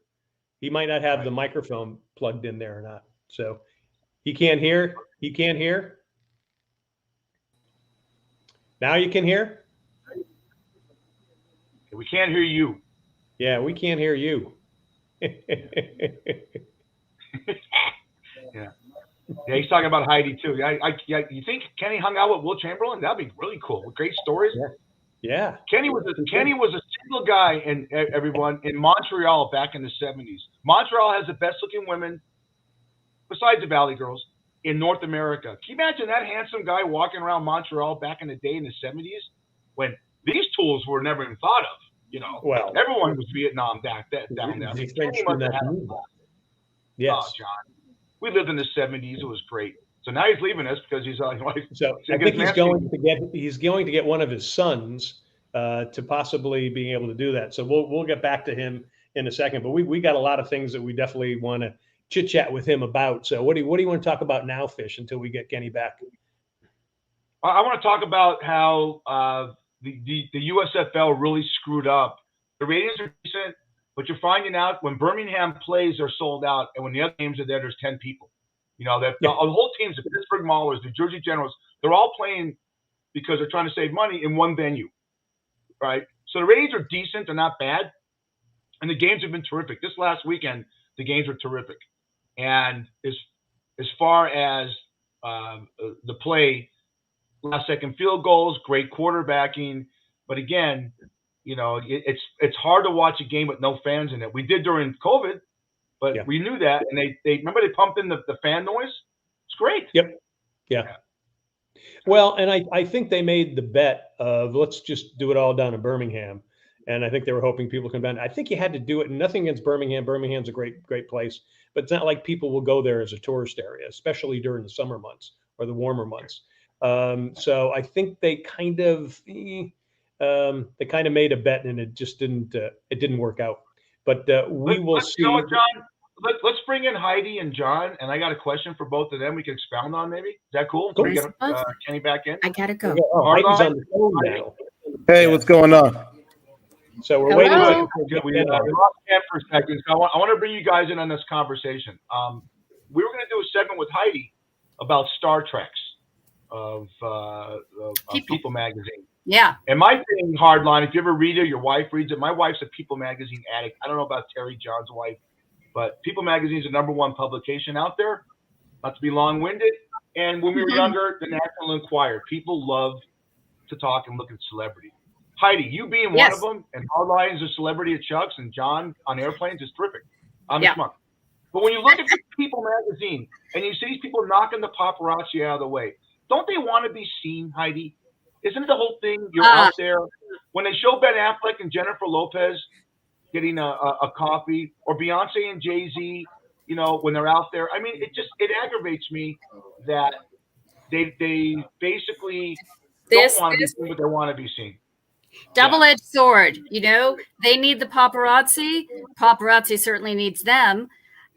He might not have the microphone plugged in there or not. So he can't hear. He can't hear. Now you can hear? We can't hear you. Yeah, we can't hear you. Yeah, he's talking about Heidi too. You think Kenny hung out with Will Chamberlain? That'd be really cool. With great stories. Yeah. Kenny was a single guy in everyone in Montreal back in the 70s. Montreal has the best looking women, besides the Valley Girls, in North America. Can you imagine that handsome guy walking around Montreal back in the day in the 70s when these tools were never even thought of? You know, Well, everyone was Vietnam down there. Kenny must have had a blast. Yes. Oh, John. We lived in the 70s. It was great. So now he's leaving us because he's like. So I think he's going to get one of his sons to possibly being able to do that. So we'll get back to him in a second. But we got a lot of things that we definitely want to chit chat with him about. So what do you want to talk about now, Fish, until we get Kenny back? I want to talk about how the USFL really screwed up. The ratings are decent, but you're finding out when Birmingham plays, they're sold out, and when the other games are there, there's 10 people. You know, the whole teams, the Pittsburgh Maulers, the Jersey Generals, they're all playing because they're trying to save money in one venue, right? So the ratings are decent. They're not bad. And the games have been terrific. This last weekend, the games were terrific. And as far as the play, last-second field goals, great quarterbacking. But again, you know, it's hard to watch a game with no fans in it. We did during COVID, but we knew that. And they remember they pumped in the fan noise? It's great. Yep. Yeah. Well, and I think they made the bet of let's just do it all down in Birmingham. And I think they were hoping people come down. I think you had to do it. Nothing against Birmingham. Birmingham's a great place. But it's not like people will go there as a tourist area, especially during the summer months or the warmer months. So I think they kind of made a bet, and it just didn't work out. But we will see. You know what, John? Let's bring in Heidi and John, and I got a question for both of them. We can expound on maybe. Is that cool? Can we get Kenny back in? I gotta go. Heidi's on the phone now. Hey, what's going on? So we're Hello? waiting. We lost Ken for a second, so I want to bring you guys in on this conversation. We were going to do a segment with Heidi about Star Treks of People Magazine. Yeah. And my thing, Hardline, if you ever read it, your wife reads it. My wife's a People Magazine addict. I don't know about Terry John's wife, but People Magazine is the #1 publication out there. Not to be long-winded. And when we were younger, the National Enquirer. People love to talk and look at celebrity. Heidi, you being one of them, and Hardline's a celebrity at Chuck's, and John on airplanes is terrific. I'm a schmuck. But when you look at People Magazine and you see these people knocking the paparazzi out of the way, don't they want to be seen, Heidi? Isn't the whole thing you're out there? When they show Ben Affleck and Jennifer Lopez getting a coffee, or Beyonce and Jay-Z, you know, when they're out there, I mean, it aggravates me that they basically don't want to be seen, but they want to be seen. Double-edged sword, you know, they need the paparazzi. Paparazzi certainly needs them.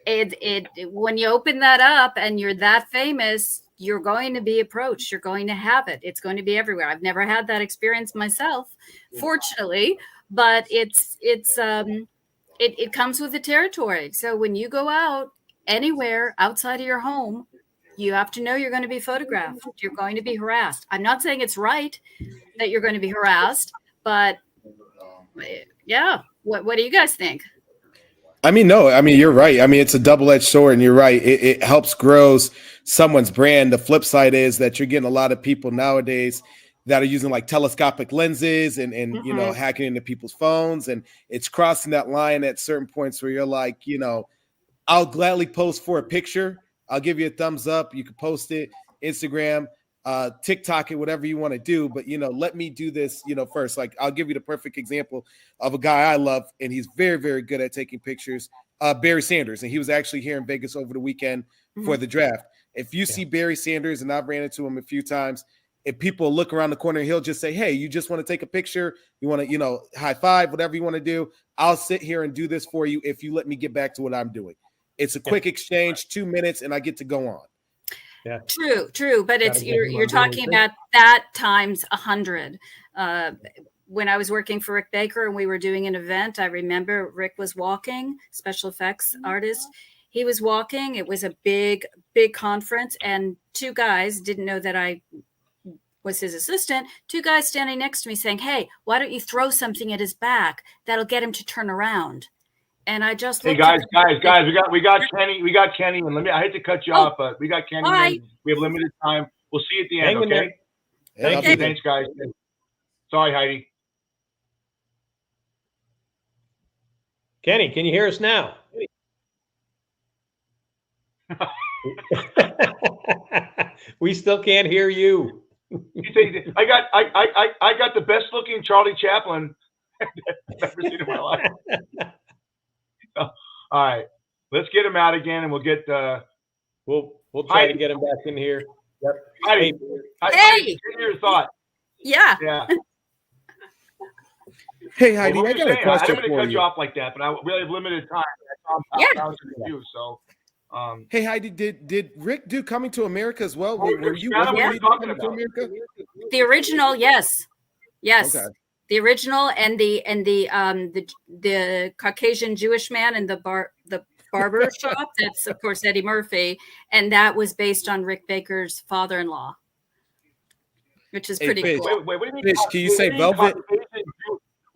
When you open that up and you're that famous, you're going to be approached. You're going to have it. It's going to be everywhere. I've never had that experience myself, fortunately, but it comes with the territory. So when you go out anywhere outside of your home, you have to know you're going to be photographed. You're going to be harassed. I'm not saying it's right that you're going to be harassed, but yeah. What do you guys think? I mean, no, I mean, you're right. I mean, it's a double-edged sword, and you're right. It helps grows someone's brand. The flip side is that you're getting a lot of people nowadays that are using like telescopic lenses and you know, hacking into people's phones. And it's crossing that line at certain points where you're like, you know, I'll gladly post for a picture. I'll give you a thumbs up. You can post it, Instagram, TikTok it, whatever you want to do. But, you know, let me do this, you know, first. Like, I'll give you the perfect example of a guy I love, and he's very, very good at taking pictures, Barry Sanders. And he was actually here in Vegas over the weekend for the draft. If you see Barry Sanders, and I've ran into him a few times, if people look around the corner, he'll just say, hey, you just want to take a picture? You want to, high five, whatever you want to do. I'll sit here and do this for you if you let me get back to what I'm doing. It's a quick exchange, 2 minutes, and I get to go on. Yeah. True. But you're talking about that times 100. When I was working for Rick Baker and we were doing an event, I remember Rick was walking, special effects artist. He was walking. It was a big conference, and two guys didn't know that I was his assistant. Two guys standing next to me saying, "Hey, why don't you throw something at his back that'll get him to turn around?" And I just we got Kenny, and I hate to cut you off, but we got Kenny. Bye. We have limited time. We'll see you at the end. Hang in Okay. Thank you. Thanks, guys. Sorry, Heidi. Kenny, can you hear us now? We still can't hear you. I got the best looking Charlie Chaplin I've ever seen in my life. All right, let's get him out again, and we'll get. We'll try to get him back in here. Yep. Heidi, Hey. give me your thought. Yeah. Hey, Heidi, I got a question I didn't mean to for cut you. you off like that, but I really have limited time. Yeah. I was confused, so. Hey, Heidi, did Rick do Coming to America as well? Oh, Were you yeah, with what are him you in talking Coming to about? America? The original, yes. Okay. The original and the Caucasian Jewish man in the barber shop. That's of course Eddie Murphy, and that was based on Rick Baker's father-in-law, which is pretty Fish. cool. Wait, what do you mean? Fish, can you say velvet?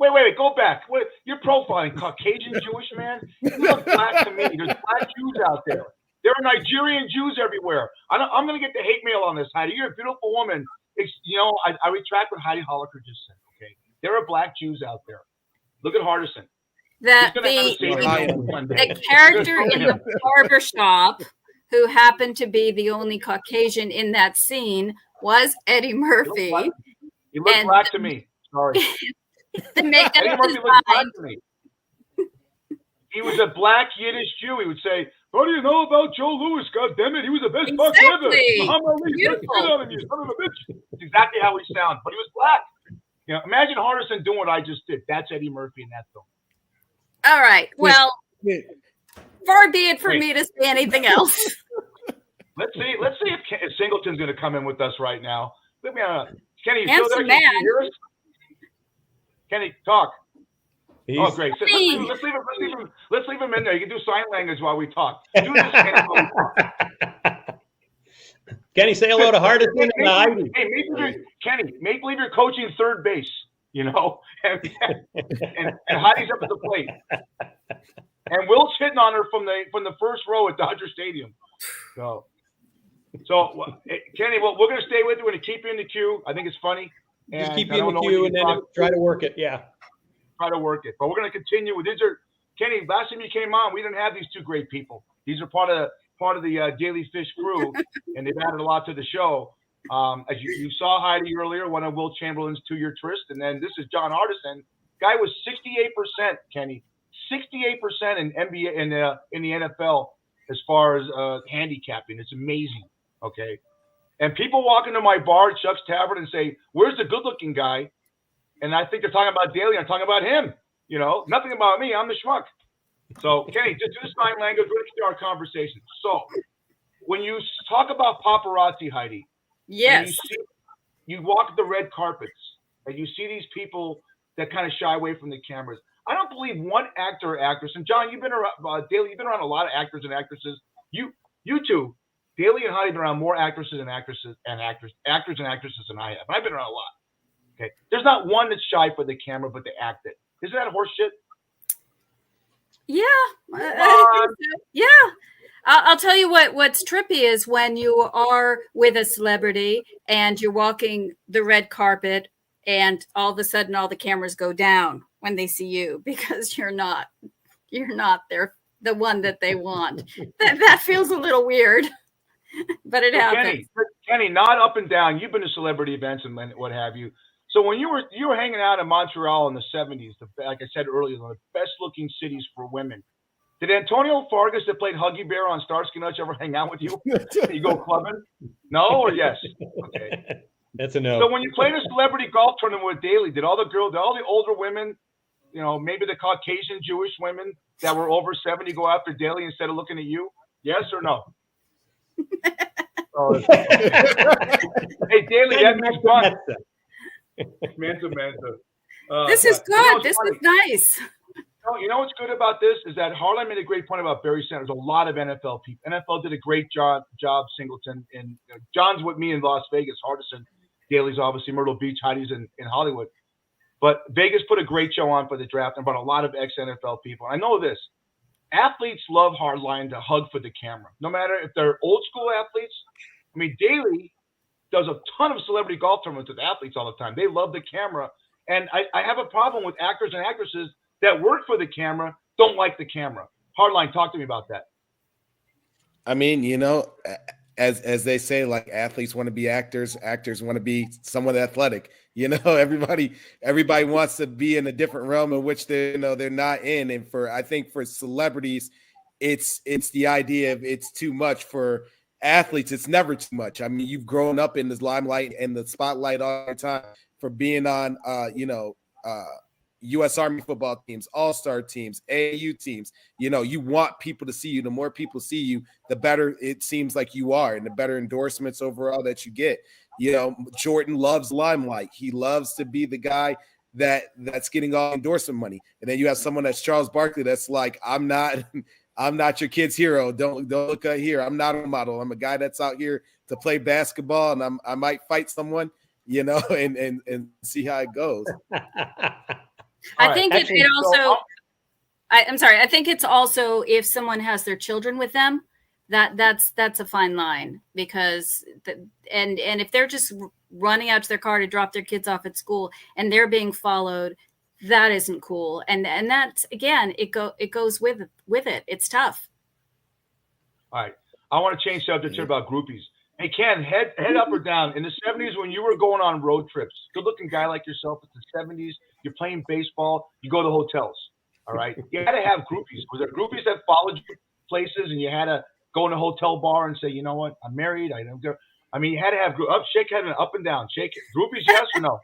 Wait, go back. You're profiling Caucasian Jewish man? You look black to me. There's black Jews out there. There are Nigerian Jews everywhere. I'm going to get the hate mail on this, Heidi. You're a beautiful woman. I retract what Heidi Holliker just said, okay? There are black Jews out there. Look at Hardison. The character in the barber shop who happened to be the only Caucasian in that scene was Eddie Murphy. He looked black to me. Sorry. The makeup Eddie Murphy looked black design. to me. He was a black Yiddish Jew. He would say, "What do you know about Joe Louis? God damn it, he was the best buck ever. Muhammad Ali, let's get on him, you son of a bitch." That's exactly how he sounds. But he was black. Imagine Hardison doing what I just did. That's Eddie Murphy in that film. All right. Well, far be it for me to say anything else. Let's see if Singleton's going to come in with us right now. Let me Kenny, you Handsome still there? man. Can you hear us? Kenny, talk. He's, Great. So let's leave him in there. You can do sign language while we talk. Do this, Kenny, while we talk. Kenny, say hello to Hardison and Heidi. Hey, Kenny, make believe you're coaching third base, and Heidi's up at the plate. And Will's hitting on her from the first row at Dodger Stadium. So Kenny, well, we're going to stay with you. We're going to keep you in the queue. I think it's funny. Just keep you in the queue and then try to work it. Yeah. Try to work it. But we're going to continue with these. Kenny, last time you came on, we didn't have these two great people. These are part of the Daly Fish crew, and they've added a lot to the show. As you saw Heidi earlier, one of Will Chamberlain's 2-year tryst, and then this is John Hardison. Guy was 68%, Kenny, 68% in NBA in the NFL as far as handicapping. It's amazing. Okay, and people walk into my bar, Chuck's Tavern, and say, "Where's the good-looking guy?" And I think they're talking about Daly. I'm talking about him. Nothing about me. I'm the schmuck. So, Kenny, just do the sign language. We're going to our conversation. So, when you talk about paparazzi, Heidi, Yes. you walk the red carpets, and you see these people that kind of shy away from the cameras. I don't believe one actor or actress, and John, you've been around, Daly, you've been around a lot of actors and actresses. You two, Daly and Heidi, have been around more actors and actresses than I have. I've been around a lot. Okay, there's not one that's shy for the camera, but they act it. Isn't that horse shit? Yeah. Yeah. I'll tell you what's trippy is when you are with a celebrity and you're walking the red carpet and all of a sudden all the cameras go down when they see you because you're not the one that they want. That feels a little weird, but it happens. Kenny, not up and down. You've been to celebrity events and what have you. So when you were hanging out in Montreal in the 70s, like I said earlier, one of the best looking cities for women. Did Antonio Fargas that played Huggy Bear on Starsky and Hutch ever hang out with you? You go clubbing? No or yes? Okay. That's a no. So when you played a celebrity golf tournament with Daly, did all the older women, maybe the Caucasian Jewish women that were over 70 go after Daly instead of looking at you? Yes or no? Oh, hey, Daly, that means fun. Manta. This is good. This is nice. You know what's good about this is that Harlan made a great point about Barry Sanders. A lot of NFL people. NFL did a great job, Singleton. And John's with me in Las Vegas. Hardison, Daly's obviously Myrtle Beach, Heidi's in Hollywood. But Vegas put a great show on for the draft and brought a lot of ex-NFL people. And I know this. Athletes love Hardline to hug for the camera. No matter if they're old school athletes. I mean, Daly does a ton of celebrity golf tournaments with athletes all the time. They love the camera. And I have a problem with actors and actresses that work for the camera don't like the camera. Hardline, talk to me about that. I mean, as they say, like athletes want to be actors want to be somewhat athletic. Everybody wants to be in a different realm in which they're not in. And I think for celebrities, it's the idea of it's too much. For athletes, it's never too much. I mean, you've grown up in this limelight and the spotlight all the time for being on, U.S. Army football teams, all-star teams, AAU teams. You want people to see you. The more people see you, the better it seems like you are, and the better endorsements overall that you get. Jordan loves limelight. He loves to be the guy that's getting all endorsement money. And then you have someone that's Charles Barkley that's like, I'm not your kid's hero. Don't look at here. I'm not a model. I'm a guy that's out here to play basketball, and I might fight someone, and see how it goes. I think it also. I'm sorry. I think it's also if someone has their children with them, that's a fine line, because and if they're just running out to their car to drop their kids off at school and they're being followed, that isn't cool. And that's, again, it goes with it. It's tough. All right, I want to change subject here about groupies. Hey, Ken, head up or down. In the 70s, when you were going on road trips, good-looking guy like yourself, it's the 70s, you're playing baseball, you go to hotels, all right? You had to have groupies. Was there groupies that followed you places and you had to go in a hotel bar and say, you know what, I'm married, I don't go. I mean, you had to have shake head and up and down, shake it. Groupies, yes or no?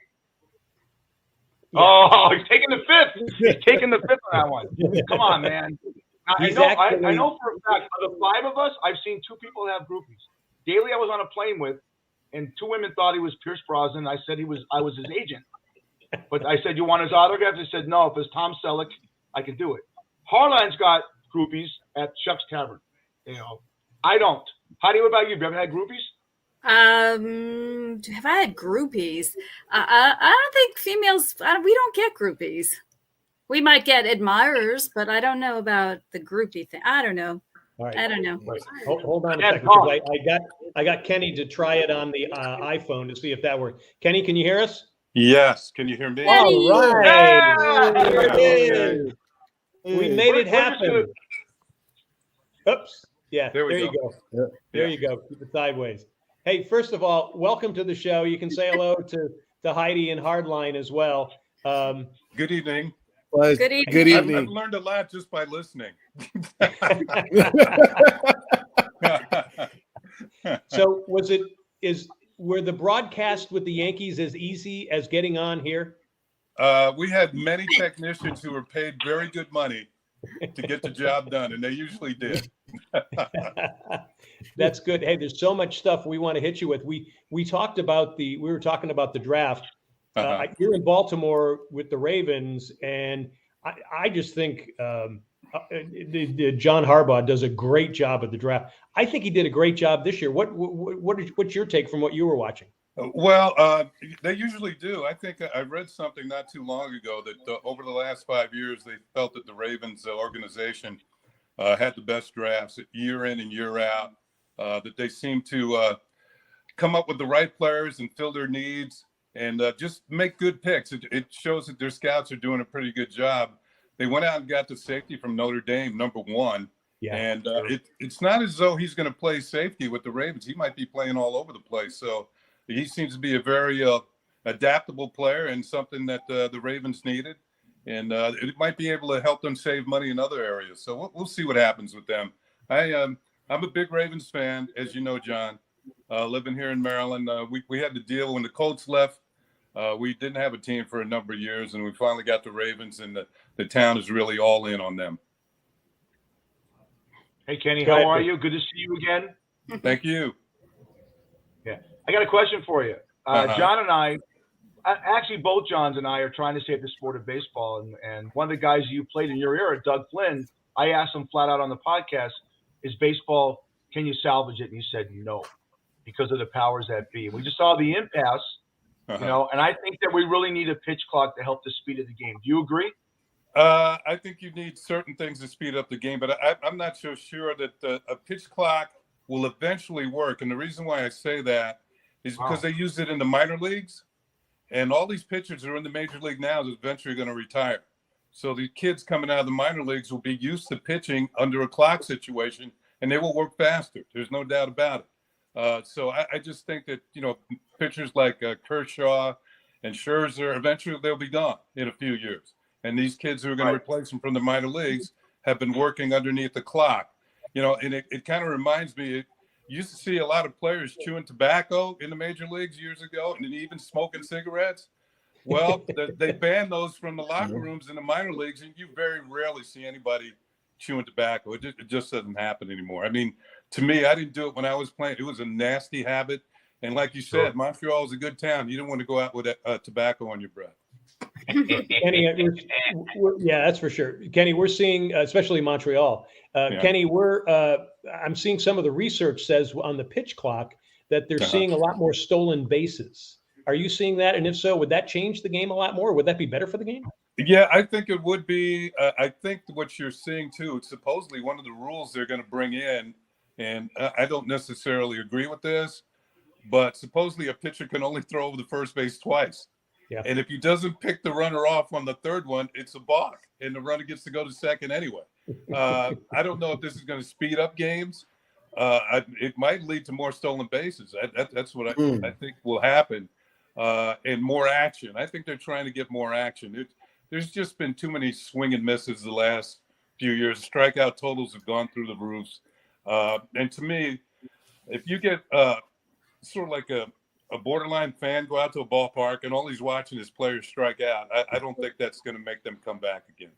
Yeah. Oh, he's taking the fifth. He's taking the fifth on that one. Come on, man. I know for a fact, of the five of us, I've seen two people have groupies. Daly, I was on a plane with, and two women thought he was Pierce Brosnan. I said I was his agent. But I said, you want his autograph? They said, no, if it's Tom Selleck, I can do it. Harline's got groupies at Chuck's Tavern. I don't. Heidi, what about you? Have you ever had groupies? Have I had groupies? I don't think females, we don't get groupies. We might get admirers, but I don't know about the groupie thing. I don't know. All right. I don't know. Right. Hold on a second. I got Kenny to try it on the iPhone to see if that works. Kenny, can you hear us? Yes. Can you hear me? All right. Yeah! There it is. We made it happen. Oops. Yeah. There you go. There you go. Keep it sideways. Hey, first of all, welcome to the show. You can say hello to Heidi and Hardline as well. Good evening. Good evening. Good evening. I've learned a lot just by listening. So were the broadcasts with the Yankees as easy as getting on here? We had many technicians who were paid very good money to get the job done, and they usually did. That's good. Hey, there's so much stuff we want to hit you with. We were talking about the draft. You're in Baltimore with the Ravens, and I just think John Harbaugh does a great job at the draft. I think he did a great job this year. What's your take from what you were watching? Well, they usually do. I think I read something not too long ago that over the last 5 years, they felt that the Ravens organization had the best drafts year in and year out, that they seem to come up with the right players and fill their needs and just make good picks. It shows that their scouts are doing a pretty good job. They went out and got the safety from Notre Dame, number one. Yeah, and it's not as though he's going to play safety with the Ravens. He might be playing all over the place. So he seems to be a very adaptable player and something that the Ravens needed. And it might be able to help them save money in other areas. So we'll see what happens with them. I'm a big Ravens fan, as you know, John. living here in Maryland. We had to deal when the Colts left. We didn't have a team for a number of years, and we finally got the Ravens, and the town is really all in on them. Hey, Kenny, Go how ahead. are you? Good to see you again. Thank you. Yeah, I got a question for you. John and I, actually both Johns and I are trying to save the sport of baseball. And one of the guys you played in your era, Doug Flynn, I asked him flat out on the podcast, is baseball, can you salvage it? And he said no, because of the powers that be. We just saw the impasse, you know, and I think that we really need a pitch clock to help the speed of the game. Do you agree? I think you need certain things to speed up the game, but I'm not so sure that a pitch clock will eventually work. And the reason why I say that is because they use it in the minor leagues, and all these pitchers who are in the major league now is eventually going to retire. So the kids coming out of the minor leagues will be used to pitching under a clock situation, and they will work faster. There's no doubt about it. So I just think that, you know, pitchers like Kershaw and Scherzer, eventually they'll be gone in a few years. And these kids who are going to replace them from the minor leagues have been working underneath the clock. You know, and it kind of reminds me, you used to see a lot of players chewing tobacco in the major leagues years ago, and even smoking cigarettes. Well, they banned those from the locker rooms in the minor leagues, and you very rarely see anybody chewing tobacco. It just doesn't happen anymore. I mean, to me, I didn't do it when I was playing. It was a nasty habit. And like you said, Montreal is a good town. You don't want to go out with tobacco on your breath. Kenny, yeah, that's for sure. Kenny, we're seeing, especially Montreal. Kenny, I'm seeing some of the research says on the pitch clock that they're seeing a lot more stolen bases. Are you seeing that? And if so, would that change the game a lot more? Would that be better for the game? Yeah, I think it would be. I think what you're seeing too, it's supposedly one of the rules they're going to bring in, and I don't necessarily agree with this, but supposedly a pitcher can only throw over the first base twice. Yeah. And if he doesn't pick the runner off on the third one, it's a balk, and the runner gets to go to second anyway. I don't know if this is going to speed up games. It might lead to more stolen bases. That's what I think will happen, and more action. I think they're trying to get more action. There's just been too many swing and misses the last few years. Strikeout totals have gone through the roofs. And to me, if you get sort of like a borderline fan go out to a ballpark and all he's watching is players strike out, I don't think that's going to make them come back again.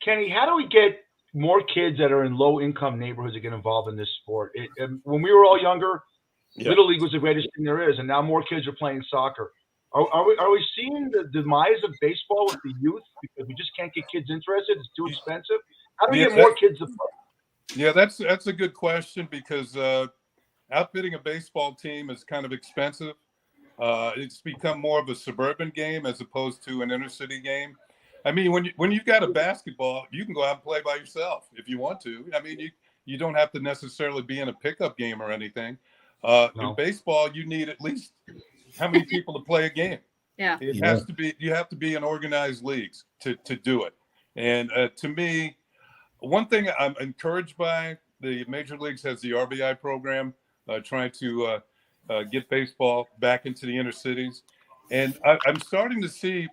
Kenny, how do we get more kids that are in low-income neighborhoods to get involved in this sport? When we were all younger, Little League was the greatest thing there is, and now more kids are playing soccer. Are we seeing the demise of baseball with the youth because we just can't get kids interested? It's too expensive. How do we get more kids to play? Yeah, that's a good question, because outfitting a baseball team is kind of expensive. It's become more of a suburban game as opposed to an inner city game. I mean, when you've got a basketball, you can go out and play by yourself if you want to. I mean, you don't have to necessarily be in a pickup game or anything. In baseball, you need at least how many people to play a game? Yeah, it has to be. You have to be in organized leagues to do it. And to me, one thing I'm encouraged by, the major leagues has the RBI program, trying to get baseball back into the inner cities, and I'm starting to see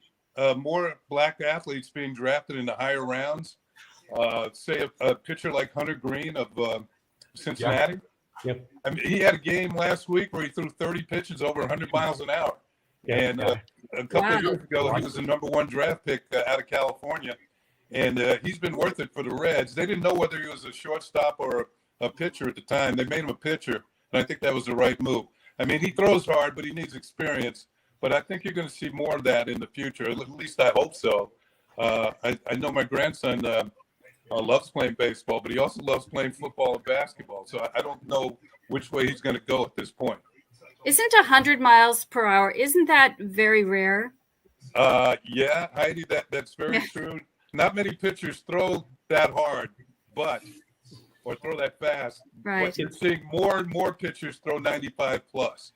more black athletes being drafted in the higher rounds. Say a pitcher like Hunter Green of Cincinnati. Yep. I mean, he had a game last week where he threw 30 pitches over 100 miles an hour. And a couple of years ago, he was the #1 draft pick out of California. And he's been worth it for the Reds. They didn't know whether he was a shortstop or a pitcher at the time. They made him a pitcher, and I think that was the right move. I mean, he throws hard, but he needs experience. But I think you're going to see more of that in the future. At least I hope so. I know my grandson loves playing baseball, but he also loves playing football and basketball. So I don't know which way he's going to go at this point. Isn't 100 miles per hour, isn't that very rare? Yeah, Heidi, that's very true. Not many pitchers throw that hard, or throw that fast. Right. But you're seeing more and more pitchers throw 95 plus.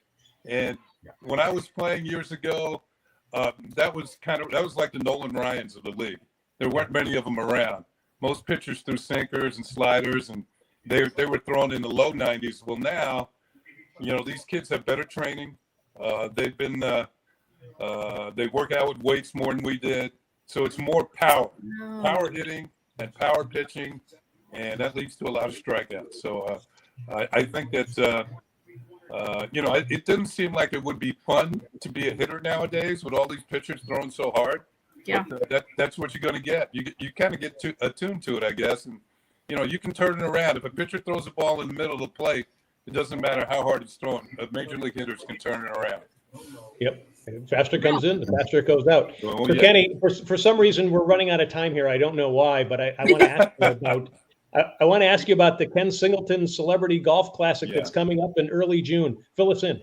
And when I was playing years ago, that was like the Nolan Ryans of the league. There weren't many of them around. Most pitchers threw sinkers and sliders, and they were thrown in the low 90s. Well, now, these kids have better training. They've been they work out with weights more than we did. So it's more power hitting and power pitching, and that leads to a lot of strikeouts. So I think that it doesn't seem like it would be fun to be a hitter nowadays with all these pitchers throwing so hard. Yeah. But that's what you're going to get. You kind of get attuned to it, I guess. And you can turn it around. If a pitcher throws a ball in the middle of the plate, it doesn't matter how hard it's thrown. Major league hitters can turn it around. Yep. The faster it comes in, the faster it goes out. Oh, So yeah. Kenny, for some reason, we're running out of time here. I don't know why, but I want to ask you about. I want to ask you about the Ken Singleton Celebrity Golf Classic that's coming up in early June. Fill us in.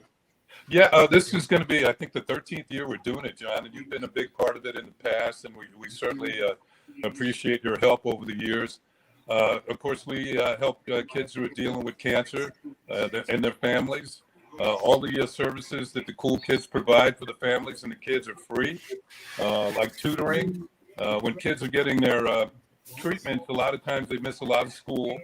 Yeah, this is going to be, I think, the 13th year we're doing it, John, and you've been a big part of it in the past, and we certainly appreciate your help over the years. Of course, we help kids who are dealing with cancer and their families. All the services that the Cool Kids provide for the families and the kids are free, like tutoring. When kids are getting their treatment, a lot of times they miss a lot of school.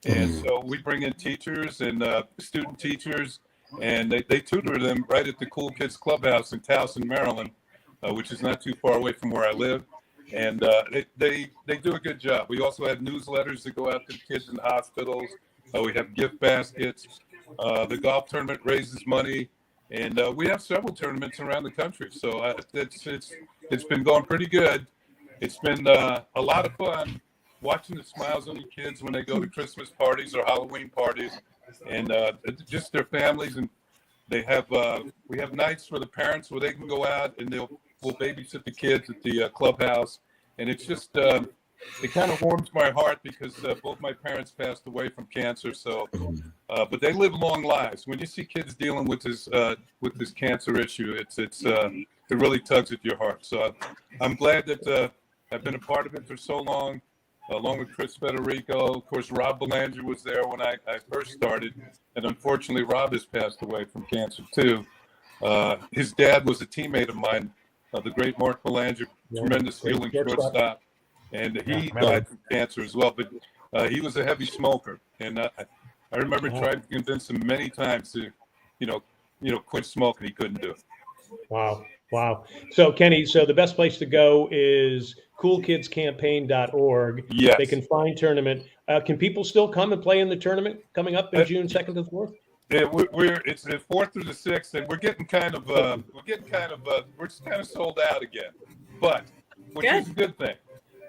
And so we bring in teachers and student teachers, and they tutor them right at the Cool Kids Clubhouse in Towson, Maryland, which is not too far away from where I live. And they do a good job. We also have newsletters that go out to the kids in hospitals. We have gift baskets. The golf tournament raises money, and we have several tournaments around the country. So it's been going pretty good. It's been a lot of fun watching the smiles on the kids when they go to Christmas parties or Halloween parties, and just their families. And they have we have nights for the parents where they can go out and we'll babysit the kids at the clubhouse, and it's just it kind of warms my heart because both my parents passed away from cancer. So, but they live long lives. When you see kids dealing with this cancer issue, it really tugs at your heart. So I'm glad that I've been a part of it for so long, along with Chris Federico. Of course, Rob Belanger was there when I first started, and unfortunately, Rob has passed away from cancer too. His dad was a teammate of mine, the great Mark Belanger, tremendous fielding shortstop. And he died from cancer as well, but he was a heavy smoker, and I remember trying to convince him many times to, quit smoking. He couldn't do it. Wow. So Kenny, the best place to go is coolkidscampaign.org. Yes. They can find tournament. Can people still come and play in the tournament coming up in June 2nd to 4th? Yeah, it's the 4th through the 6th, and we're just kind of sold out again, which is a good thing.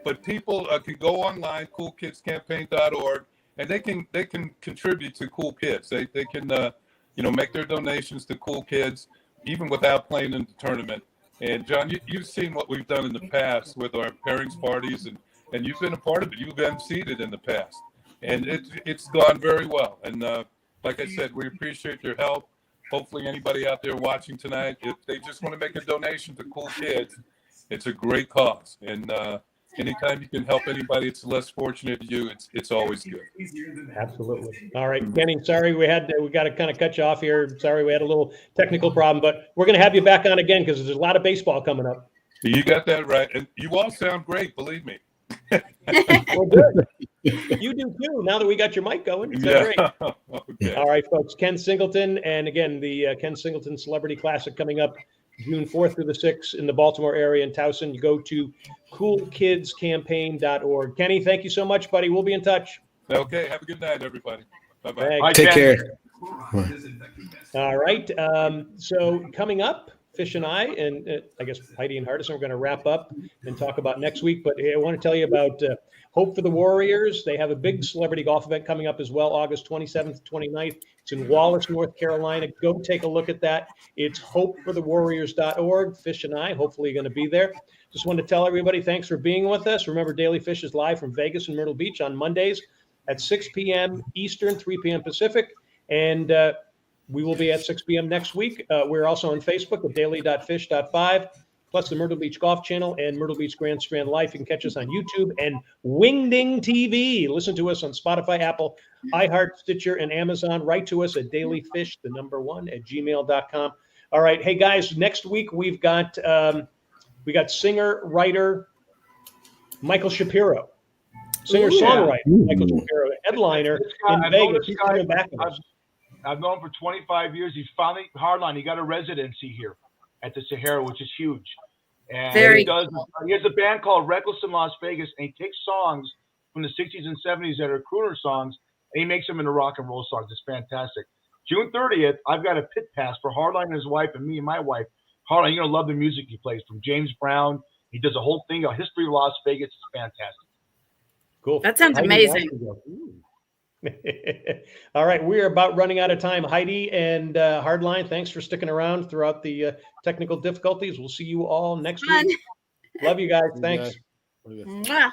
But people can go online, coolkidscampaign.org, and they can contribute to Cool Kids. They can make their donations to Cool Kids even without playing in the tournament. And John, you've seen what we've done in the past with our pairings parties, and you've been a part of it. You've emceed it in the past, and it's gone very well. And like I said, we appreciate your help. Hopefully, anybody out there watching tonight, if they just want to make a donation to Cool Kids, it's a great cause. And anytime you can help anybody that's less fortunate than you, it's always good. Absolutely. All right, Kenny, sorry we got to kind of cut you off here. Sorry we had a little technical problem, but we're going to have you back on again because there's a lot of baseball coming up. You got that right. And you all sound great, believe me. Well, good. You do too, now that we got your mic going. Great. Okay. All right, folks, Ken Singleton, and again, the Ken Singleton Celebrity Classic coming up June 4th through the 6th in the Baltimore area in Towson. You go to coolkidscampaign.org. Kenny, thank you so much, buddy. We'll be in touch. Okay, have a good night, everybody. Bye-bye. Bye, Take Ken. care. All right. So coming up, Fish and I, and I guess Heidi and Hardison, we're going to wrap up and talk about next week. But I want to tell you about Hope for the Warriors. They have a big celebrity golf event coming up as well, August 27th, 29th. It's in Wallace, North Carolina. Go take a look at that. It's hopeforthewarriors.org. Fish and I, hopefully, going to be there. Just want to tell everybody, thanks for being with us. Remember, Daly Fish is live from Vegas and Myrtle Beach on Mondays at 6 p.m. Eastern, 3 p.m. Pacific. And we will be at 6 p.m. next week. We're also on Facebook at daily.fish.5, plus the Myrtle Beach Golf Channel and Myrtle Beach Grand Strand Life. You can catch us on YouTube and Wingding TV. Listen to us on Spotify, Apple, iHeart, Stitcher, and Amazon. Write to us at dailyfish1 at gmail.com. All right. Hey, guys, next week we got singer, writer Michael Shapiro. Singer-songwriter Michael Shapiro, headliner in Vegas. He's coming back with us. I've known him for 25 years. He's finally hardline. He got a residency here at the Sahara, which is huge. And he has a band called Reckless in Las Vegas, and he takes songs from the 60s and 70s that are crooner songs, and he makes them into rock and roll songs. It's fantastic. June 30th, I've got a pit pass for Hardline and his wife and me and my wife. Hardline, you're going to love the music he plays from James Brown. He does a whole thing, a history of Las Vegas. It's fantastic. Cool. That sounds amazing. All right, we're about running out of time. Heidi and Hardline, thanks for sticking around throughout the technical difficulties. We'll see you all next week. Love you guys. Thanks. Mwah.